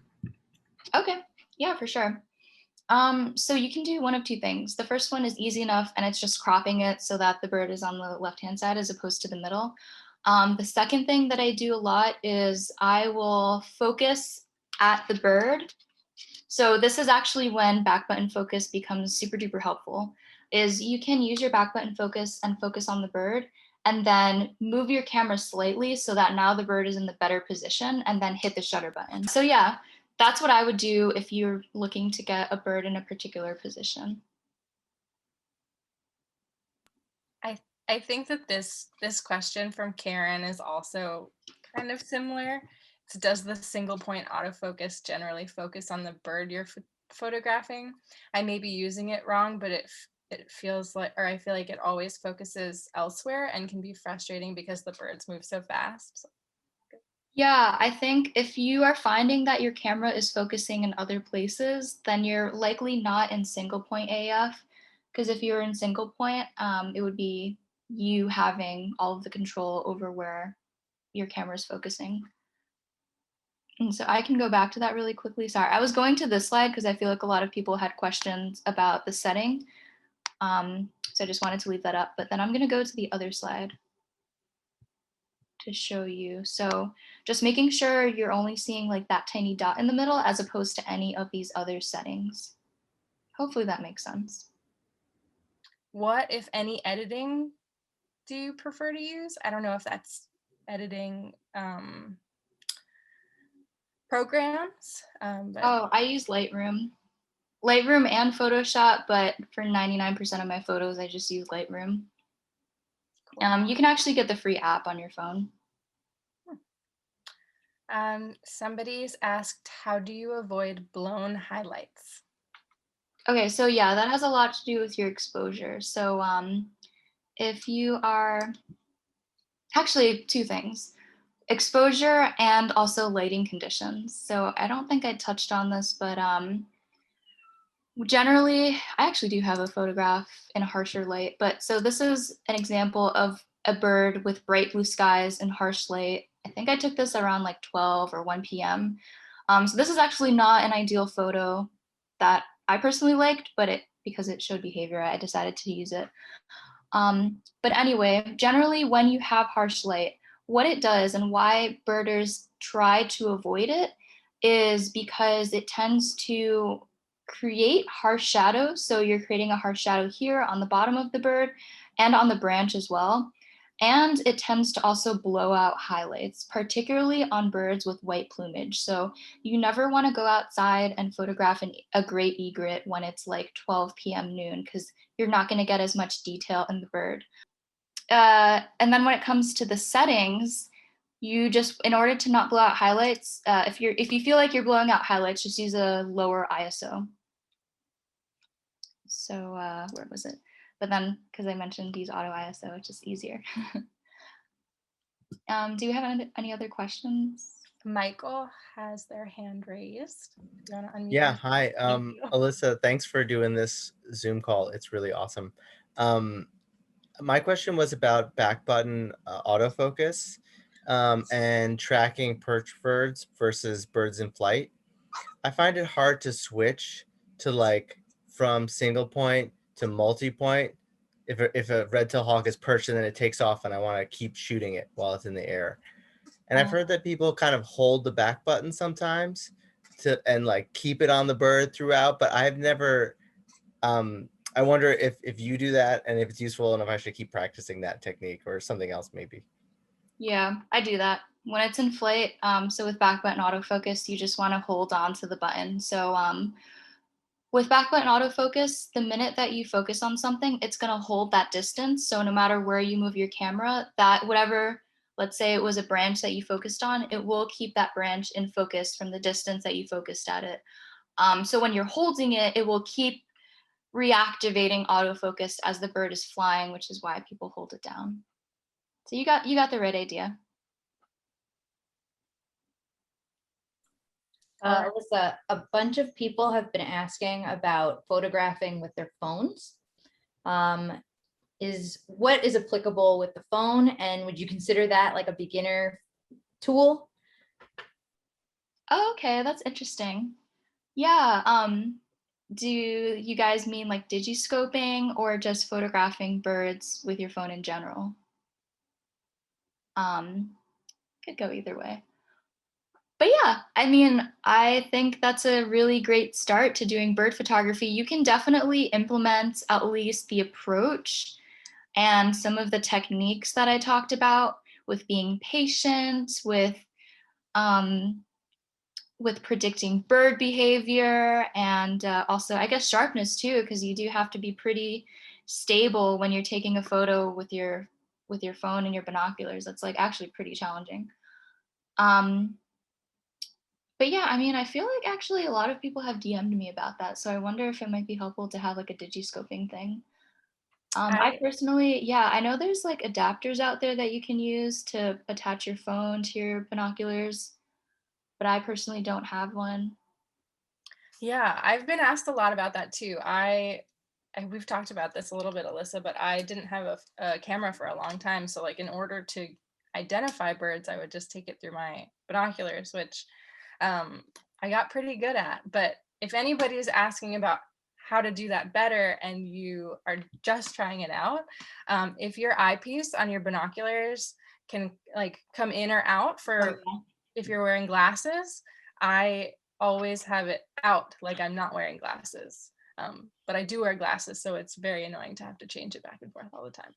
Okay, yeah, for sure. So you can do one of two things. The first one is easy enough, and it's just cropping it so that the bird is on the left-hand side as opposed to the middle. The second thing that I do a lot is I will focus at the bird. So this is actually when back button focus becomes super duper helpful, is you can use your back button focus and focus on the bird, and then move your camera slightly so that now the bird is in the better position, and then hit the shutter button. So yeah, that's what I would do if you're looking to get a bird in a particular position. I think that this question from Karen is also kind of similar. So does the single point autofocus generally focus on the bird you're photographing? I may be using it wrong, but it feels like, or I feel like it always focuses elsewhere and can be frustrating because the birds move so fast. So. Yeah, I think if you are finding that your camera is focusing in other places, then you're likely not in single point AF. Because if you're in single point, it would be you having all of the control over where your camera is focusing. And so I can go back to that really quickly. Sorry, I was going to this slide because I feel like a lot of people had questions about the setting. So I just wanted to leave that up, but then I'm going to go to the other slide to show you. So just making sure you're only seeing like that tiny dot in the middle as opposed to any of these other settings. Hopefully that makes sense. What, if any, editing do you prefer to use? I don't know if that's editing programs. Oh, I use Lightroom and Photoshop, but for 99% of my photos, I just use Lightroom. Cool. You can actually get the free app on your phone. Somebody's asked, how do you avoid blown highlights? Okay, so yeah, that has a lot to do with your exposure. So if you are, actually two things, exposure and also lighting conditions. So I don't think I touched on this, but generally, I actually do have a photograph in a harsher light, but so this is an example of a bird with bright blue skies and harsh light. I think I took this around like 12 or 1 p.m. So this is actually not an ideal photo that I personally liked, but because it showed behavior, I decided to use it. But anyway, generally when you have harsh light, what it does and why birders try to avoid it is because it tends to create harsh shadows. So you're creating a harsh shadow here on the bottom of the bird and on the branch as well. And it tends to also blow out highlights, particularly on birds with white plumage. So you never want to go outside and photograph a great egret when it's like 12 p.m. noon, because you're not going to get as much detail in the bird. And then when it comes to the settings, you just, in order to not blow out highlights, if you feel like you're blowing out highlights, just use a lower ISO. So where was it? But then, because I mentioned use auto ISO, it's just easier. Do you have any other questions? Michael has their hand raised. You want to unmute? Yeah, hi. Alyssa, thanks for doing this Zoom call. It's really awesome. My question was about back button autofocus and tracking perch birds versus birds in flight. I find it hard to switch to like from single point to multi-point if a red-tailed hawk is perched and then it takes off and I want to keep shooting it while it's in the air. And I've heard that people kind of hold the back button sometimes and like keep it on the bird throughout, but I've never, I wonder if you do that and if it's useful and if I should keep practicing that technique or something else maybe. Yeah, I do that. When it's in flight, so with back button autofocus, you just want to hold on to the button. So With back button autofocus, the minute that you focus on something, it's going to hold that distance. So no matter where you move your camera, that whatever, let's say it was a branch that you focused on, it will keep that branch in focus from the distance that you focused at it. So when you're holding it, it will keep reactivating autofocus as the bird is flying, which is why people hold it down. So you got the right idea. Alyssa, a bunch of people have been asking about photographing with their phones. What is applicable with the phone, and would you consider that like a beginner tool? Oh, okay, that's interesting. Yeah, do you guys mean like digiscoping or just photographing birds with your phone in general? Could go either way. But yeah, I mean, I think that's a really great start to doing bird photography. You can definitely implement at least the approach and some of the techniques that I talked about with being patient, with predicting bird behavior, and also I guess sharpness too, because you do have to be pretty stable when you're taking a photo with your phone and your binoculars. That's like actually pretty challenging. But yeah, I mean, I feel like actually a lot of people have DM'd me about that, so I wonder if it might be helpful to have like a digiscoping thing. I personally, yeah, I know there's like adapters out there that you can use to attach your phone to your binoculars, but I personally don't have one. Yeah, I've been asked a lot about that too. We've talked about this a little bit, Alyssa, but I didn't have a camera for a long time. So like in order to identify birds, I would just take it through my binoculars, which I got pretty good at. But if anybody is asking about how to do that better and you are just trying it out, if your eyepiece on your binoculars can like come in or out for if you're wearing glasses, I always have it out like I'm not wearing glasses. But I do wear glasses, so it's very annoying to have to change it back and forth all the time.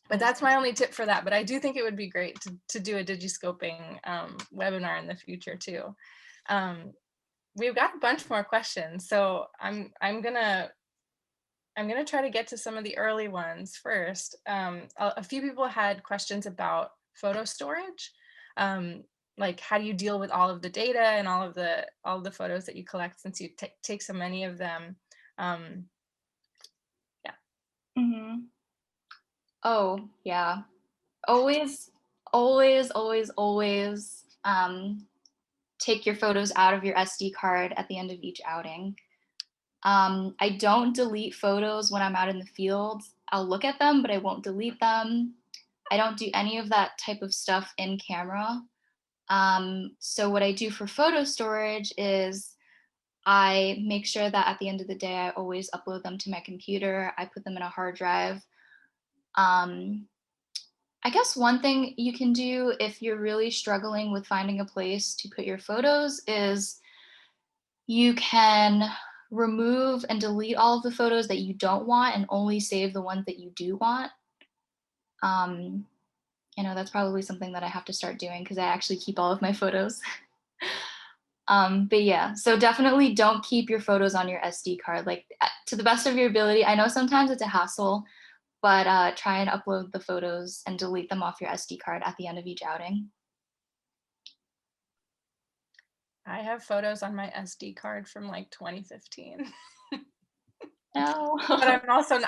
But that's my only tip for that. But I do think it would be great to do a digiscoping webinar in the future too. We've got a bunch more questions, so I'm gonna try to get to some of the early ones first. A few people had questions about photo storage. Like how do you deal with all of the data and all of the photos that you collect since you take so many of them? Yeah. Mm-hmm. Oh yeah, always, always, always, always take your photos out of your SD card at the end of each outing. I don't delete photos when I'm out in the field. I'll look at them, but I won't delete them. I don't do any of that type of stuff in camera. So what I do for photo storage is I make sure that at the end of the day, I always upload them to my computer. I put them in a hard drive. I guess one thing you can do if you're really struggling with finding a place to put your photos is you can remove and delete all of the photos that you don't want and only save the ones that you do want. You know, that's probably something that I have to start doing because I actually keep all of my photos. But yeah, so definitely don't keep your photos on your SD card, like to the best of your ability. I know sometimes it's a hassle, but try and upload the photos and delete them off your SD card at the end of each outing. I have photos on my SD card from like 2015. No. But I'm also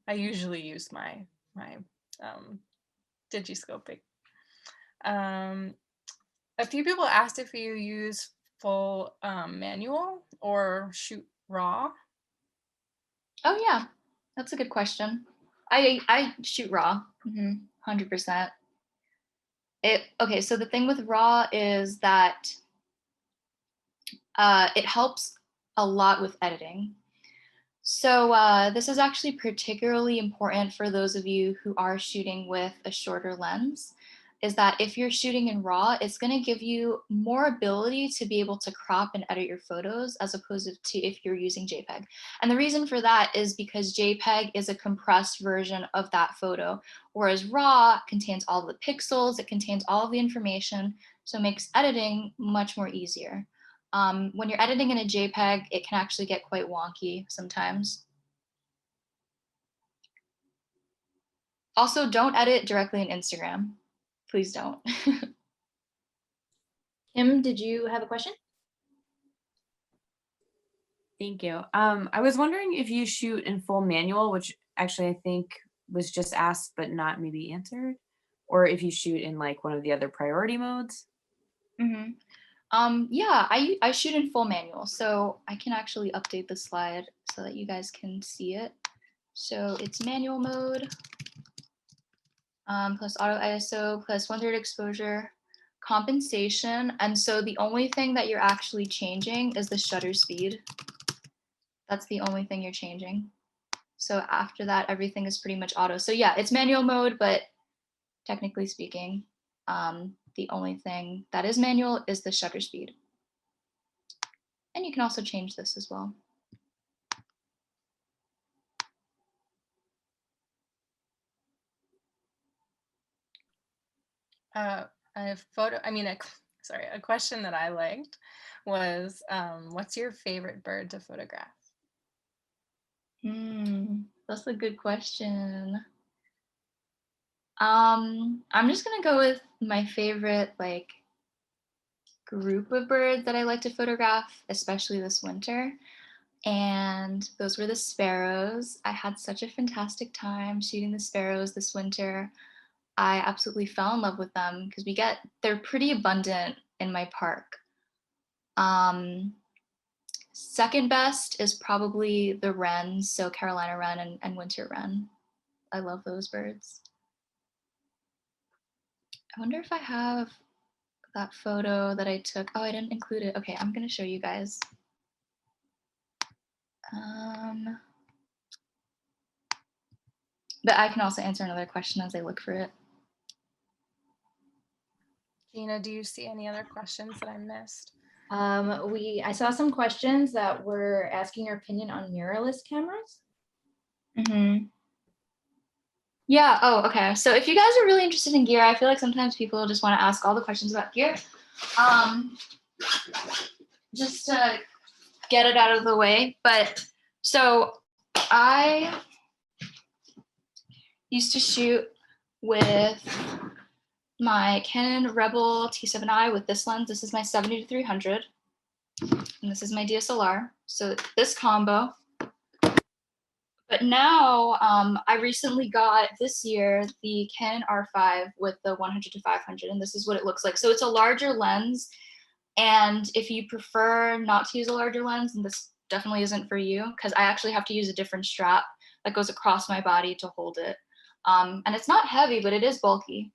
I usually use my digiscoping. A few people asked if you use full manual or shoot raw. Oh yeah, that's a good question. I shoot raw, 100%. Okay, so the thing with raw is that it helps a lot with editing. So this is actually particularly important for those of you who are shooting with a shorter lens. is that if you're shooting in RAW, it's going to give you more ability to be able to crop and edit your photos as opposed to if you're using JPEG. And the reason for that is because JPEG is a compressed version of that photo, whereas RAW contains all the pixels, it contains all of the information, so it makes editing much more easier. When you're editing in a JPEG, it can actually get quite wonky sometimes. Also, don't edit directly in Instagram. Please don't. Kim, did you have a question? Thank you. I was wondering if you shoot in full manual, which actually I think was just asked but not maybe answered, or if you shoot in like one of the other priority modes. Yeah, I shoot in full manual, so I can actually update the slide so that you guys can see it. So it's manual mode, plus auto ISO, plus 1/3 exposure, compensation. And so the only thing that you're actually changing is the shutter speed. That's the only thing you're changing. So after that, everything is pretty much auto. So yeah, it's manual mode, but technically speaking, the only thing that is manual is the shutter speed. And you can also change this as well. A question that I liked was, what's your favorite bird to photograph? That's a good question. I'm just gonna go with my favorite like group of birds that I like to photograph, especially this winter. And those were the sparrows. I had such a fantastic time shooting the sparrows this winter. I absolutely fell in love with them because they're pretty abundant in my park. Second best is probably the wrens, so Carolina wren and winter wren. I love those birds. I wonder if I have that photo that I took. Oh, I didn't include it. Okay, I'm gonna show you guys. But I can also answer another question as I look for it. Gina, do you see any other questions that I missed? I saw some questions that were asking your opinion on mirrorless cameras. Yeah, oh, okay. So if you guys are really interested in gear, I feel like sometimes people just want to ask all the questions about gear. Just to get it out of the way. But so I used to shoot with my Canon Rebel T7i with this lens. This is my 70-300, and this is my DSLR. So this combo. But now I recently got this year the Canon R5 with the 100-500, and this is what it looks like. So it's a larger lens, and if you prefer not to use a larger lens, then this definitely isn't for you, because I actually have to use a different strap that goes across my body to hold it. And it's not heavy, but it is bulky.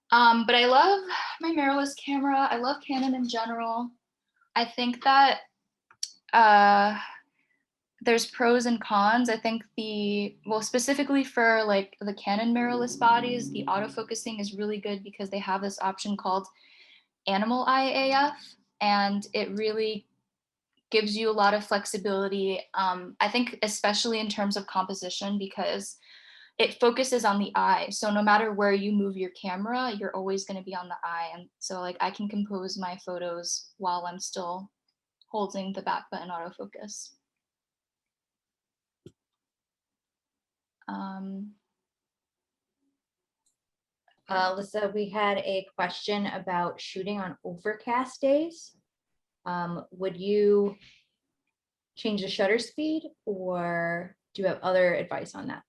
But I love my mirrorless camera. I love Canon in general. I think that there's pros and cons. I think specifically for like the Canon mirrorless bodies, the autofocusing is really good because they have this option called animal eye AF, and it really gives you a lot of flexibility. I think especially in terms of composition, because it focuses on the eye. So no matter where you move your camera, you're always going to be on the eye. And so like I can compose my photos while I'm still holding the back button autofocus. Alyssa, we had a question about shooting on overcast days. Would you change the shutter speed, or do you have other advice on that?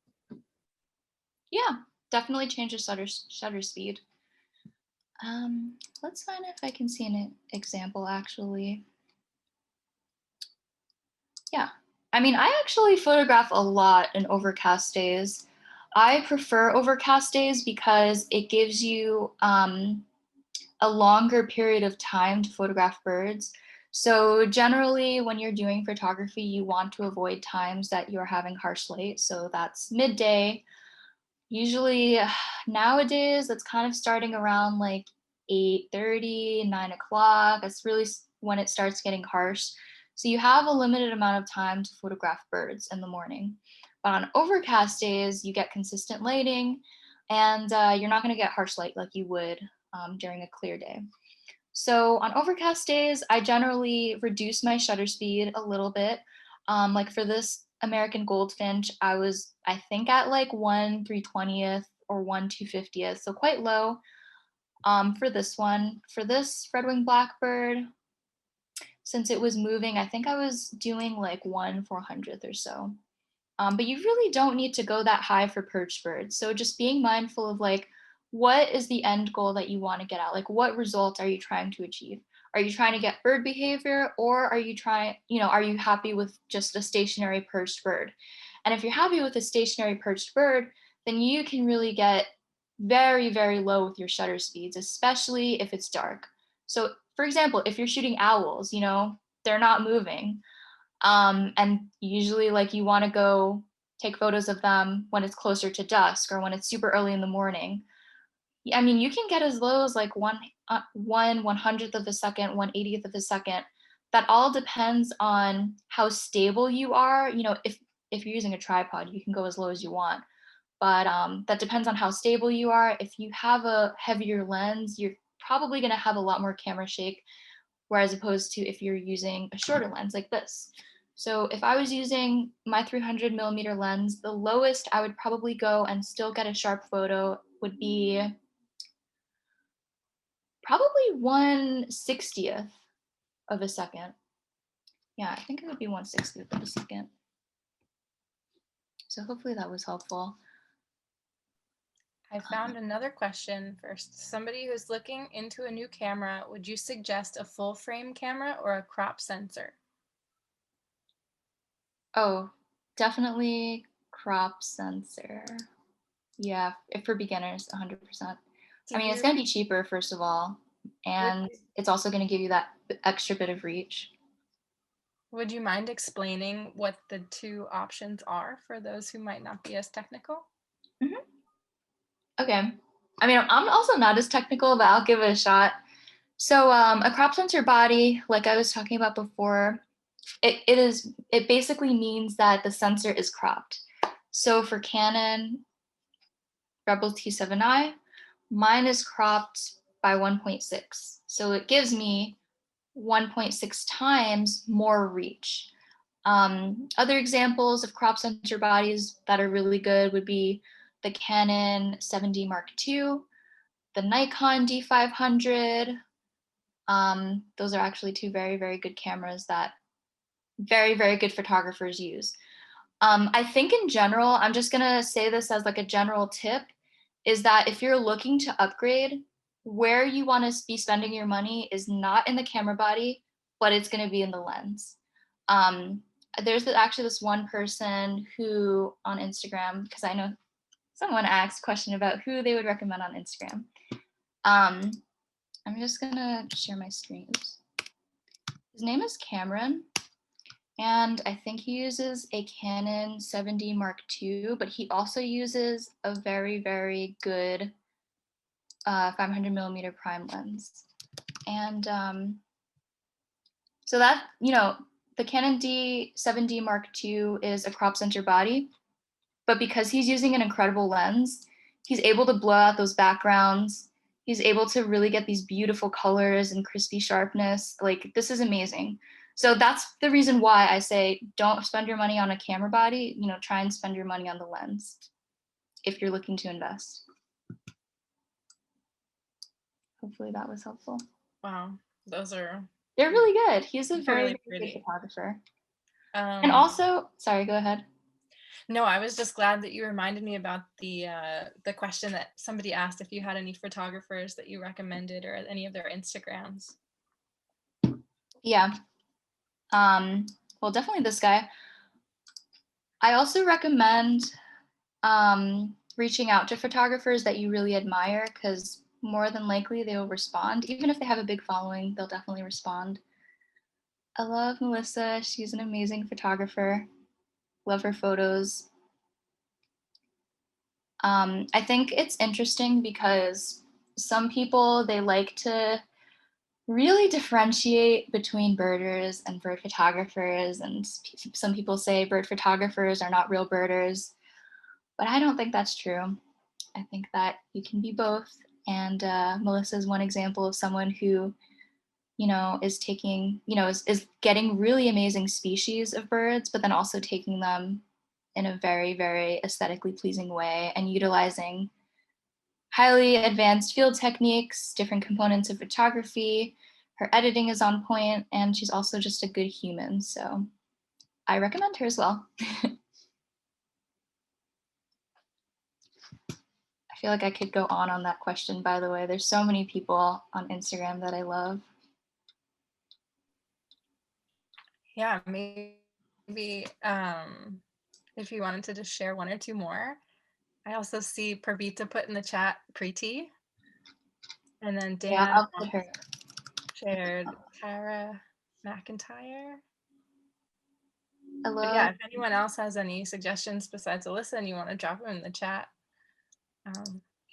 Yeah, definitely change the shutter speed. Let's find if I can see an example actually. Yeah, I mean, I actually photograph a lot in overcast days. I prefer overcast days because it gives you a longer period of time to photograph birds. So generally when you're doing photography, you want to avoid times that you're having harsh light. So that's midday, Usually nowadays it's kind of starting around like 8:30, 9 o'clock. That's really when it starts getting harsh. So you have a limited amount of time to photograph birds in the morning. But on overcast days, you get consistent lighting, and you're not going to get harsh light like you would during a clear day. So on overcast days, I generally reduce my shutter speed a little bit. Like for this American goldfinch, I was, I think, at like 1/320th or 1/250th, so quite low. For this one, for this red-winged blackbird, since it was moving, I think I was doing like 1/400th or so. But you really don't need to go that high for perched birds. So just being mindful of like, what is the end goal that you want to get at? Like, what result are you trying to achieve? Are you trying to get bird behavior, or are you trying, are you happy with just a stationary perched bird? And if you're happy with a stationary perched bird, then you can really get very, very low with your shutter speeds, especially if it's dark. So for example, if you're shooting owls, they're not moving. And usually like you want to go take photos of them when it's closer to dusk or when it's super early in the morning. I mean, you can get as low as like 1/100th of a second, 1/80th of a second. That all depends on how stable you are. If you're using a tripod, you can go as low as you want. But that depends on how stable you are. If you have a heavier lens, you're probably going to have a lot more camera shake, whereas opposed to if you're using a shorter lens like this. So if I was using my 300mm lens, the lowest I would probably go and still get a sharp photo would be probably 1/60th of a second. Yeah, I think it would be 1/60th of a second. So hopefully that was helpful. I found another question first. Somebody who's looking into a new camera, would you suggest a full frame camera or a crop sensor? Oh, definitely crop sensor. Yeah, if for beginners, 100%. I mean, it's going to be cheaper, first of all, and it's also going to give you that extra bit of reach. Would you mind explaining what the two options are for those who might not be as technical? Mm-hmm. Okay. I mean, I'm also not as technical, but I'll give it a shot. So a crop sensor body, like I was talking about before, it basically means that the sensor is cropped. So for Canon Rebel T7i, mine is cropped by 1.6. So it gives me 1.6 times more reach. Other examples of crop sensor bodies that are really good would be the Canon 7D Mark II, the Nikon D500. Those are actually two very, very good cameras that very, very good photographers use. I think in general, I'm just gonna say this as like a general tip, is that if you're looking to upgrade, where you want to be spending your money is not in the camera body, but it's going to be in the lens. There's actually this one person who on Instagram, because I know someone asked a question about who they would recommend on Instagram. I'm just gonna share my screen. Oops. His name is Cameron, and I think he uses a Canon 7D Mark II, but he also uses a very, very good 500mm prime lens. And so that, the Canon D7D Mark II is a crop sensor body, but because he's using an incredible lens, he's able to blow out those backgrounds. He's able to really get these beautiful colors and crispy sharpness. Like, this is amazing. So that's the reason why I say don't spend your money on a camera body, try and spend your money on the lens if you're looking to invest. Hopefully that was helpful. Wow, they're really good. He's a very, really very pretty good photographer. And also, sorry, go ahead. No, I was just glad that you reminded me about the question that somebody asked if you had any photographers that you recommended or any of their Instagrams. Yeah. Well, definitely this guy. I also recommend reaching out to photographers that you really admire, because more than likely they will respond. Even if they have a big following, they'll definitely respond. I love Melissa. She's an amazing photographer. Love her photos. I think it's interesting because some people, they like to really differentiate between birders and bird photographers, and some people say bird photographers are not real birders, but I don't think that's true. I think that you can be both, and Melissa is one example of someone who, you know, is taking, you know, is getting really amazing species of birds, but then also taking them in a very, very aesthetically pleasing way and utilizing highly advanced field techniques, different components of photography. Her editing is on point, and she's also just a good human. So I recommend her as well. I feel like I could go on that question, by the way. There's so many people on Instagram that I love. Yeah, maybe if you wanted to just share one or two more. I also see Pravita put in the chat Preeti. And then Dan Yeah, I'll put her. shared Tara McIntyre. Hello. But yeah, if anyone else has any suggestions besides Alyssa and you want to drop them in the chat.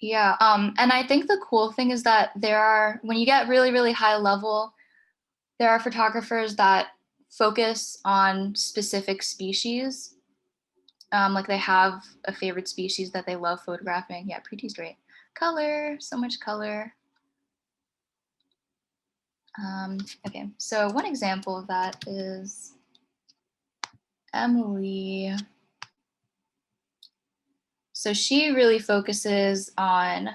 Yeah, and I think the cool thing is that there are, when you get really, really high level, there are photographers that focus on specific species. Like they have a favorite species that they love photographing. Yeah, Preeti's great. Color, so much color. Okay, so one example of that is Emily. So she really focuses on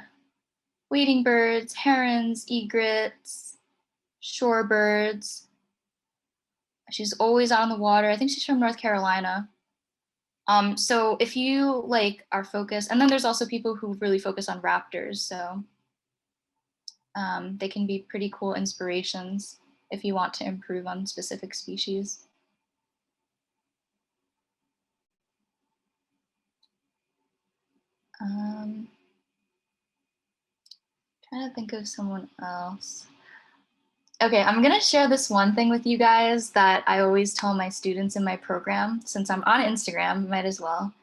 wading birds, herons, egrets, shorebirds. She's always on the water. I think she's from North Carolina. So if you like are focused, and then there's also people who really focus on raptors. So they can be pretty cool inspirations if you want to improve on specific species. Trying to think of someone else. Okay, I'm gonna share this one thing with you guys that I always tell my students in my program. Since I'm on Instagram, might as well.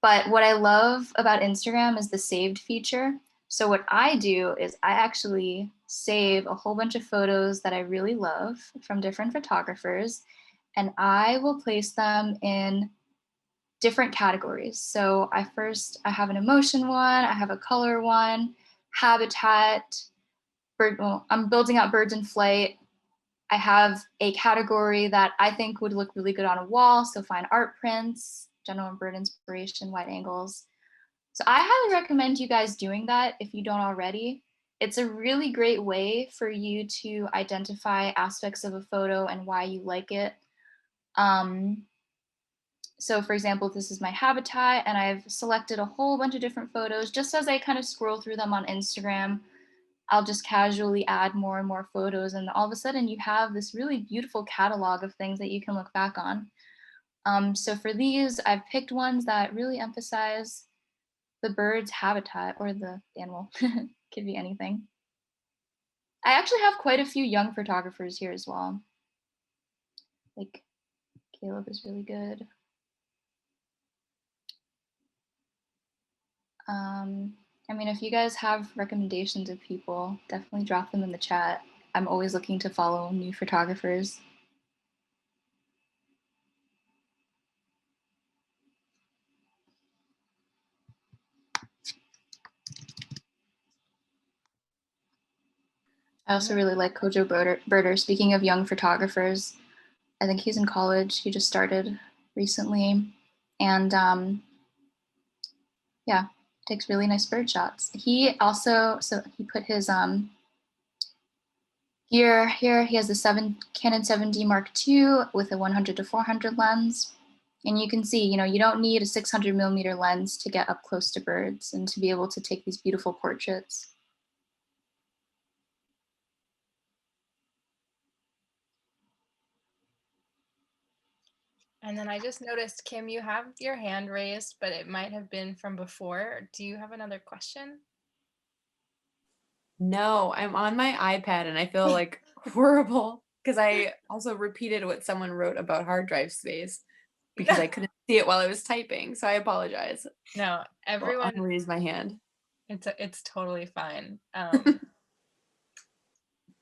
But what I love about Instagram is the saved feature. So what I do is I actually save a whole bunch of photos that I really love from different photographers, and I will place them in different categories. So I have an emotion one, I have a color one, habitat, bird, well, I'm building out birds in flight. I have a category that I think would look really good on a wall. So fine art prints, general bird inspiration, wide angles. So I highly recommend you guys doing that if you don't already. It's a really great way for you to identify aspects of a photo and why you like it. So for example, this is my habitat, and I've selected a whole bunch of different photos. Just as I kind of scroll through them on Instagram, I'll just casually add more and more photos, and all of a sudden you have this really beautiful catalog of things that you can look back on. So for these, I've picked ones that really emphasize the bird's habitat, or the animal, could be anything. I actually have quite a few young photographers here as well. Like Caleb is really good. I mean, if you guys have recommendations of people, definitely drop them in the chat. I'm always looking to follow new photographers. I also really like Kojo Birder. Speaking of young photographers, I think he's in college. He just started recently. And yeah, takes really nice bird shots. He also, so he put his gear here. He has the Canon 7D Mark II with a 100 to 400 lens. And you can see, you know, you don't need a 600mm lens to get up close to birds and to be able to take these beautiful portraits. And then I just noticed, Kim, you have your hand raised, but it might have been from before. Do you have another question? No, I'm on my iPad and I feel like horrible because I also repeated what someone wrote about hard drive space. because I couldn't see it while I was typing. So I apologize. No, everyone, I'll raise my hand. it's totally fine.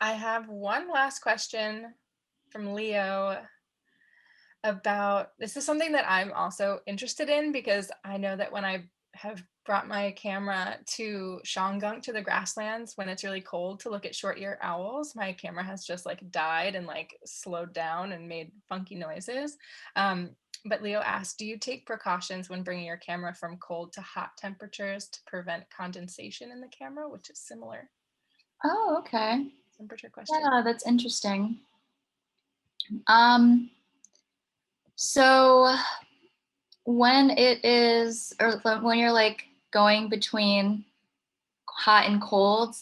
I have one last question from Leo about, this is something that I'm also interested in, because I know that when I have brought my camera to Shangunk, to the grasslands, when it's really cold, to look at short-eared owls, my camera has just like died and like slowed down and made funky noises. But Leo asked, do you take precautions when bringing your camera from cold to hot temperatures to prevent condensation in the camera, which is similar Oh, okay. temperature question? Yeah, that's interesting. So when it is, or when you're like going between hot and cold,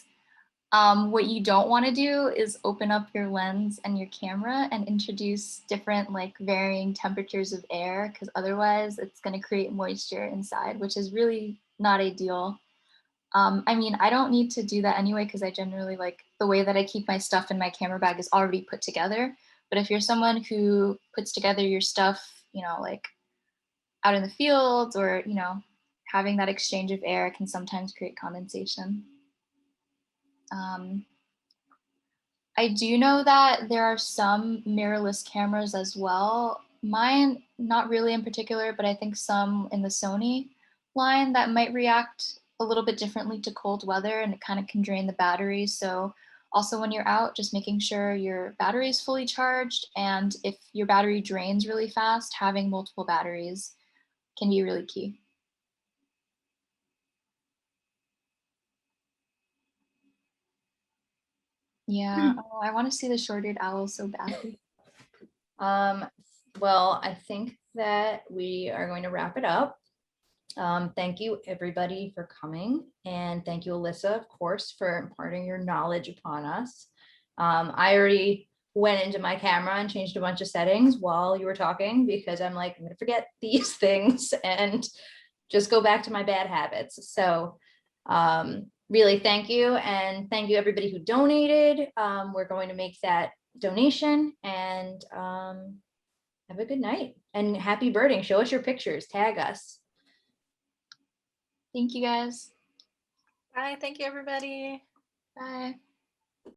what you don't want to do is open up your lens and your camera and introduce different like varying temperatures of air, because otherwise it's going to create moisture inside, which is really not ideal. I mean, I don't need to do that anyway, because I generally like the way that I keep my stuff in my camera bag is already put together. But if you're someone who puts together your stuff, you know, like out in the fields, or, you know, having that exchange of air can sometimes create condensation. I do know that there are some mirrorless cameras as well. Mine, not really in particular, but I think some in the Sony line that might react a little bit differently to cold weather, and it kind of can drain the battery. So also when you're out, just making sure your battery is fully charged. And if your battery drains really fast, having multiple batteries can be really key. Yeah, oh, I want to see the short-eared owl so badly. Well, I think that we are going to wrap it up. Thank you everybody for coming, and thank you, Alyssa, of course, for imparting your knowledge upon us. I already went into my camera and changed a bunch of settings while you were talking, because I'm like, I'm gonna forget these things and just go back to my bad habits. So really thank you, and thank you everybody who donated. We're going to make that donation, and have a good night and happy birding. Show us your pictures, tag us. Thank you guys. Bye, thank you everybody. Bye.